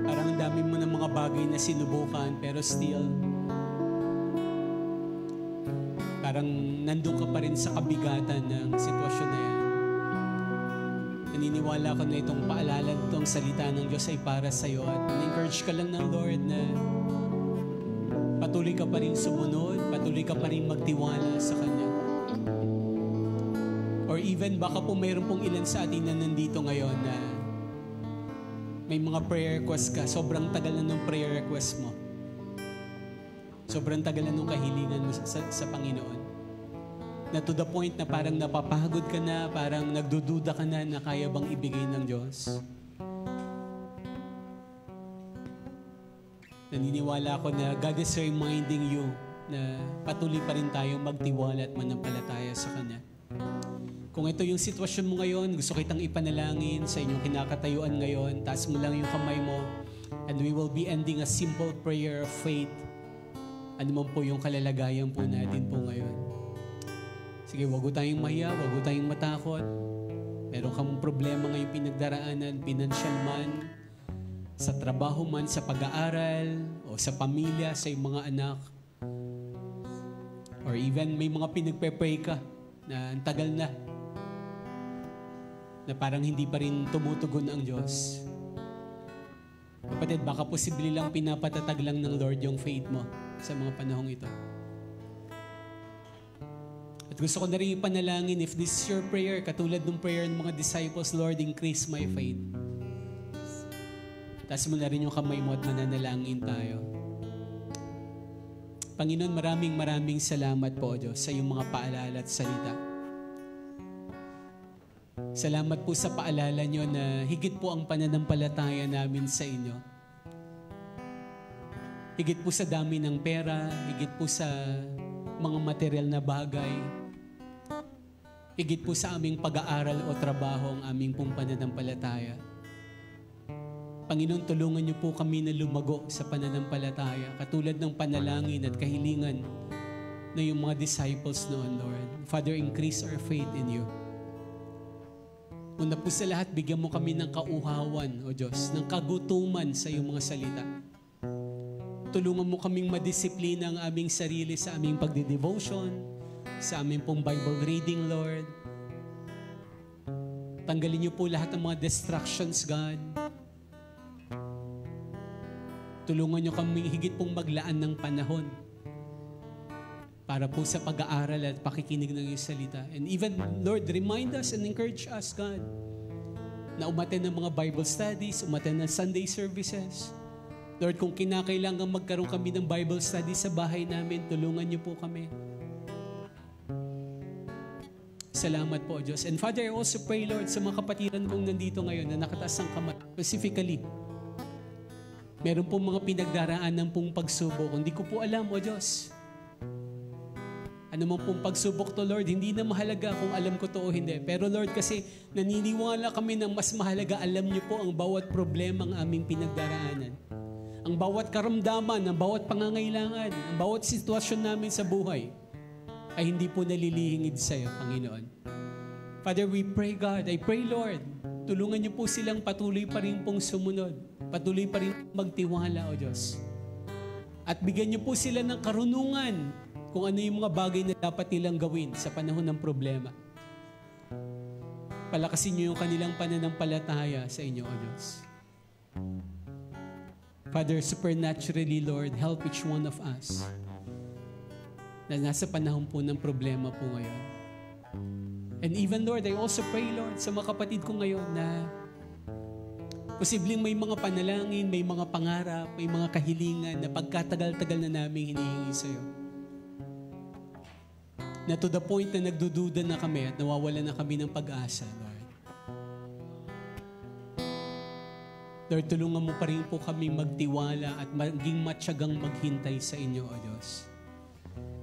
Parang ang dami mo ng mga bagay na sinubukan pero still parang nandun ka pa rin sa kabigatan ng sitwasyon na yan. Naniniwala ko na itong paalala, itong salita ng Diyos ay para sa iyo at encourage ka lang ng Lord na patuloy ka pa rin sumunod, patuloy ka pa rin magtiwala sa Kanya. Or even baka po mayroon pong ilan sa atin na nandito ngayon na may mga prayer request ka, sobrang tagal na ng prayer request mo. Sobrang tagal na nung kahilingan mo sa Panginoon. Na to the point na parang napapagod ka na, parang nagdududa ka na kaya bang ibigay ng Diyos. Naniniwala ako na God is reminding you na patuloy pa rin tayong magtiwala at manampalataya sa Kanya. Kung ito yung sitwasyon mo ngayon, gusto kitang ipanalangin sa inyong kinakatayuan ngayon, taas mo lang yung kamay mo and we will be ending a simple prayer of faith. Ano man po yung kalalagayan po natin po ngayon. Sige, wag tayong mahiya, wag tayong matakot. Meron kang problema ngayong pinagdaraanan, pinansyal man, sa trabaho man, sa pag-aaral, o sa pamilya, sa iyong mga anak. Or even may mga pinagpe-pray ka na ang tagal na parang hindi pa rin tumutugon ang Diyos. Kapatid, baka posible lang pinapatatag lang ng Lord yung faith mo sa mga panahong ito. At gusto ko na rin ipanalangin, if this is your prayer, katulad ng prayer ng mga disciples, Lord, increase my faith. Taas mo na rin yung kamay mo at mananalangin tayo. Panginoon, maraming salamat po, O Diyos, sa iyong mga paalala at salita. Salamat po sa paalala nyo na higit po ang pananampalataya namin sa inyo. Higit po sa dami ng pera, higit po sa mga material na bagay, higit po sa aming pag-aaral o trabaho ang aming pong pananampalataya. Panginoon, tulungan niyo po kami na lumago sa pananampalataya, katulad ng panalangin at kahilingan na yung mga disciples noon, Lord. Father, increase our faith in you. Una po sa lahat, bigyan mo kami ng kauhawan, O Diyos, ng kagutuman sa iyong mga salita. Tulungan mo kaming madisiplina ang aming sarili sa aming pagdidevotion, sa aming pong Bible reading, Lord. Tanggalin niyo po lahat ng mga distractions, God. Tulungan niyo kami higit pong maglaan ng panahon para po sa pag-aaral at pakikinig ng iyong salita. And even, Lord, remind us and encourage us, God, na umattend ng mga Bible studies, umattend ng Sunday services. Lord, kung kinakailangan magkaroon kami ng Bible study sa bahay namin, tulungan niyo po kami. Salamat po, Diyos. And Father, I also pray, Lord, sa mga kapatiran kong nandito ngayon na nakataas ang kamay, specifically, meron pong mga pinagdaraanan pong pagsubok. Hindi ko po alam, O Diyos. Ano man pong pagsubok to, Lord, hindi na mahalaga kung alam ko to o hindi. Pero Lord, kasi naniniwala kami na mas mahalaga, alam niyo po ang bawat problema ang aming pinagdaraanan. Ang bawat karamdaman, ang bawat pangangailangan, ang bawat sitwasyon namin sa buhay ay hindi po nalilihingid sa iyo, Panginoon. Father, we pray, God. I pray, Lord, tulungan niyo po silang patuloy pa rin pong sumunod. Patuloy pa rin magtiwala, O Diyos. At bigyan niyo po sila ng karunungan kung ano yung mga bagay na dapat nilang gawin sa panahon ng problema. Palakasin niyo yung kanilang pananampalataya sa inyo, O Diyos. Father, supernaturally, Lord, help each one of us na nasa panahon po ng problema po ngayon. And even, Lord, I also pray, Lord, sa mga kapatid ko ngayon na posibleng may mga panalangin, may mga pangarap, may mga kahilingan na pagkatagal-tagal na namin hinihingi sa iyo. Na to the point na nagdududa na kami at nawawala na kami ng pag-asa, Lord. Lord, tulungan mo pa rin po kami magtiwala at maging matyagang maghintay sa inyo, O Diyos.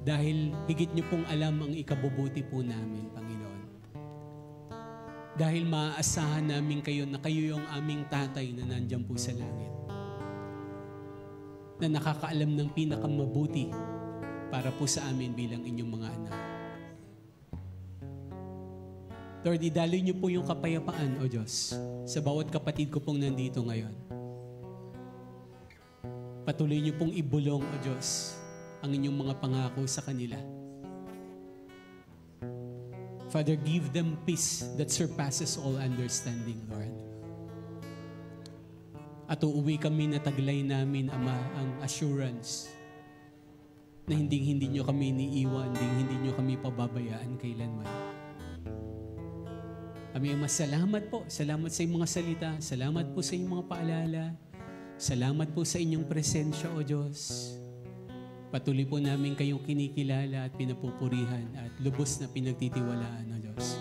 Dahil higit niyo pong alam ang ikabubuti po namin, Panginoon. Dahil maaasahan namin kayo na kayo yung aming tatay na nandyan po sa langit. Na nakakaalam ng pinakamabuti para po sa amin bilang inyong mga anak. Lord, idaloy niyo po yung kapayapaan, O Diyos, sa bawat kapatid ko pong nandito ngayon. Patuloy niyo pong ibulong, O Diyos, ang inyong mga pangako sa kanila. Father, give them peace that surpasses all understanding, Lord. At uuwi kami na taglay namin, Ama, ang assurance na hindi niyo kami iniiwan, hindi niyo kami pababayaan kailanman. Kami ang masalamat po. Salamat sa inyong mga salita. Salamat po sa inyong mga paalala. Salamat po sa inyong presensya, O Diyos. Patuloy po namin kayong kinikilala at pinapupurihan at lubos na pinagtitiwalaan, O Diyos.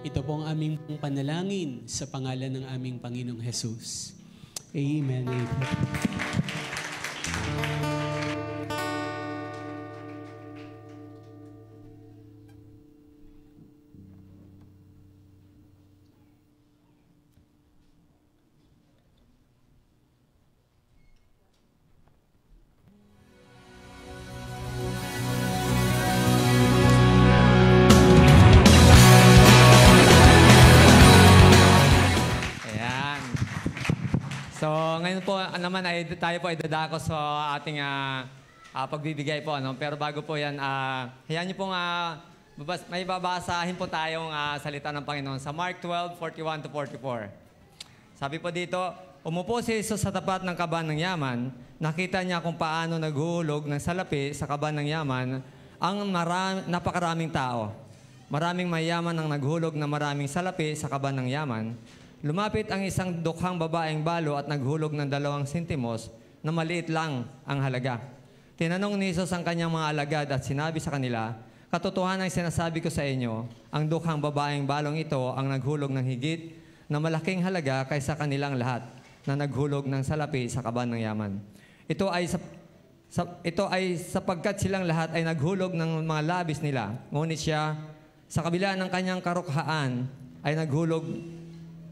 Ito po ang aming panalangin sa pangalan ng aming Panginoong Jesus. Amen. Amen. So, ngayon po naman ay tayo po ay dadako sa ating pagbibigay po. Ano? Pero bago po yan, hayaan niyo pong may babasahin po tayong salita ng Panginoon sa Mark 12:41-44. Sabi po dito, umupo si Jesus sa tapat ng kaban ng yaman. Nakita niya kung paano naghuhulog ng salapi sa kaban ng yaman ang napakaraming tao. Maraming mayaman ang naghulog na maraming salapi sa kaban ng yaman. Lumapit ang isang dukhang babaeng balo at naghulog ng 2 sentimos na maliit lang ang halaga. Tinanong ni Jesus ang kanyang mga alagad at sinabi sa kanila, katotohanan ang sinasabi ko sa inyo, ang dukhang babaeng balong ito ang naghulog ng higit na malaking halaga kaysa kanilang lahat na naghulog ng salapi sa kaban ng yaman. Ito ay sapagkat silang lahat ay naghulog ng mga labis nila. Ngunit siya, sa kabila ng kanyang karukhaan,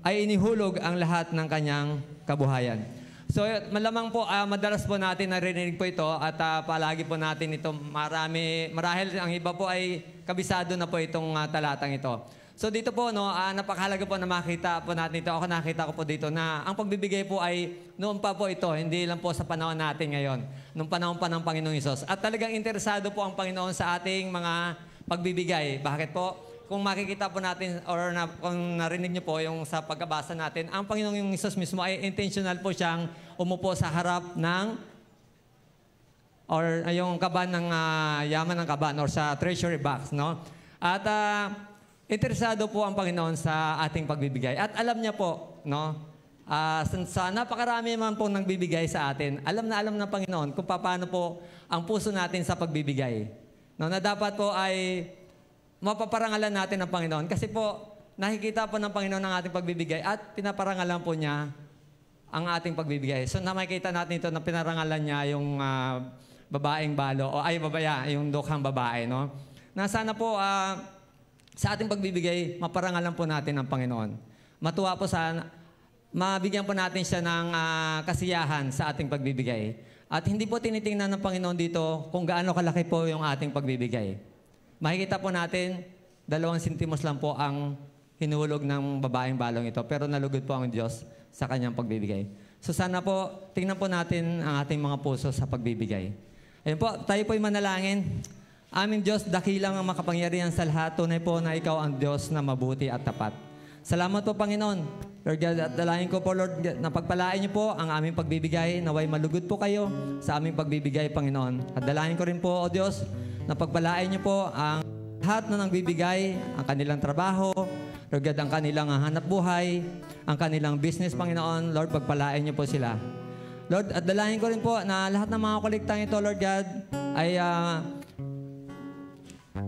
ay inihulog ang lahat ng kanyang kabuhayan. So, malamang po, madalas po natin narinig po ito at palagi po natin ito marahil ang iba po ay kabisado na po itong talatang ito. So, dito po, napakahalaga po na makita po natin ito. Ako nakita ko po dito na ang pagbibigay po ay noon pa po ito, hindi lang po sa panahon natin ngayon, nung panahon pa ng Panginoong Hesus. At talagang interesado po ang Panginoon sa ating mga pagbibigay. Bakit po? Kung makikita po natin or kung narinig niyo po yung sa pagkabasa natin, ang Panginoong Hesus mismo ay intentional po siyang umupo sa harap ng or yung kaban ng yaman ng kaban or sa treasury box, no? At interesado po ang Panginoon sa ating pagbibigay. At alam niya po, no? Sa napakarami man po nagbibigay sa atin, alam ng Panginoon kung paano po ang puso natin sa pagbibigay. No, na dapat po ay mapaparangalan natin ng Panginoon. Kasi po, nakikita po ng Panginoon ang ating pagbibigay at pinaparangalan po niya ang ating pagbibigay. So, nakikita natin ito na pinarangalan niya yung babaeng balo, yung dukhang babae, no? Na sana po, sa ating pagbibigay, maparangalan po natin ang Panginoon. Matuwa po mabigyan po natin siya ng kasiyahan sa ating pagbibigay. At hindi po tinitingnan ng Panginoon dito kung gaano kalaki po yung ating pagbibigay. Makikita po natin, 2 sentimos lang po ang hinuhulog ng babaeng balong ito. Pero nalugod po ang Diyos sa kanyang pagbibigay. So sana po, tingnan po natin ang ating mga puso sa pagbibigay. Ayun po, tayo po'y manalangin. Aming Diyos, dakilang ang makapangyarihan sa lahat. Tunay po na ikaw ang Diyos na mabuti at tapat. Salamat po, Panginoon. Lord God, at dalahin ko po, Lord God, na pagpalain niyo po ang aming pagbibigay. Naway malugod po kayo sa aming pagbibigay, Panginoon. At dalahin ko rin po, O Diyos, na pagpalain niyo po ang lahat na nagbibigay, ang kanilang trabaho, Lord God, ang kanilang hanap buhay, ang kanilang business, Panginoon. Lord, pagpalain niyo po sila. Lord, at dalahin ko rin po na lahat ng mga kolektang ito, Lord God, ay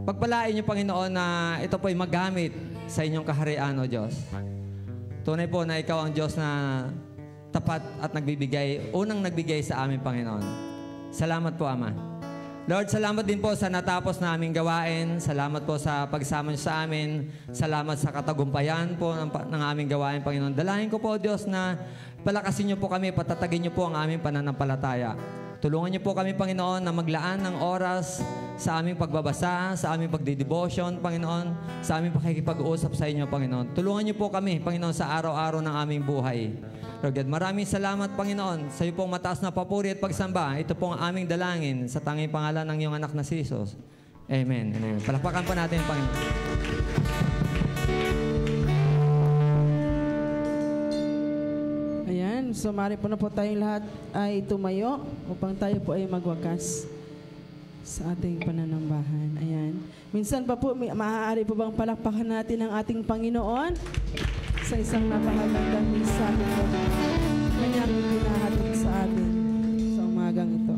pagpalain niyo, Panginoon, na ito po ay magamit sa inyong kaharian, O Diyos. Tunay po na ikaw ang Diyos na tapat at unang nagbigay sa amin, Panginoon. Salamat po, Ama. Lord, salamat din po sa natapos na aming gawain. Salamat po sa pagsama niyo sa amin. Salamat sa katagumpayan po ng aming gawain, Panginoon. Dalahin ko po, Diyos, na palakasin niyo po kami, patatagin niyo po ang aming pananampalataya. Tulungan niyo po kami, Panginoon, na maglaan ng oras sa aming pagbabasa, sa aming pagdidevotion, Panginoon, sa aming pakikipag-uusap sa inyo, Panginoon. Tulungan niyo po kami, Panginoon, sa araw-araw ng aming buhay. Lord God, maraming salamat, Panginoon, sa iyo pong mataas na papuri at pagsamba. Ito pong aming dalangin sa tanging pangalan ng iyong anak na si Jesus. Amen. Amen. Palakpakan pa natin, Panginoon. Ayan, so maaari po na po tayong lahat ay tumayo upang tayo po ay magwakas sa ating pananambahan. Ayan. Minsan pa po, maaari po bang palakpakan natin ang ating Panginoon sa isang napakagandang mensahe po kanyang pinahatid sa atin sa umagang ito.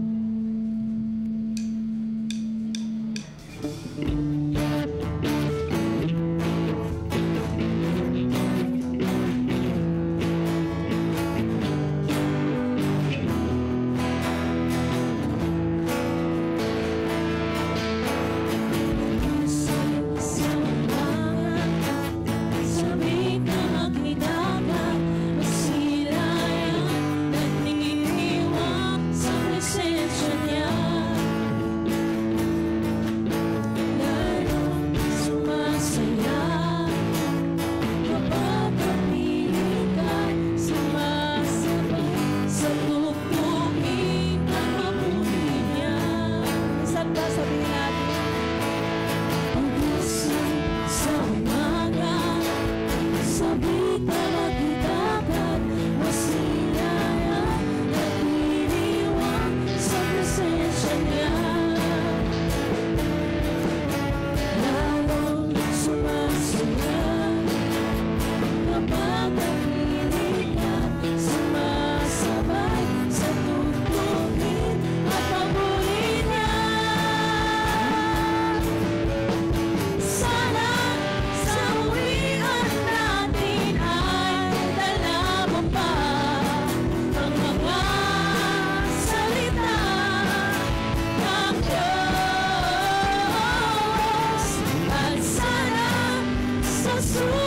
Jesus.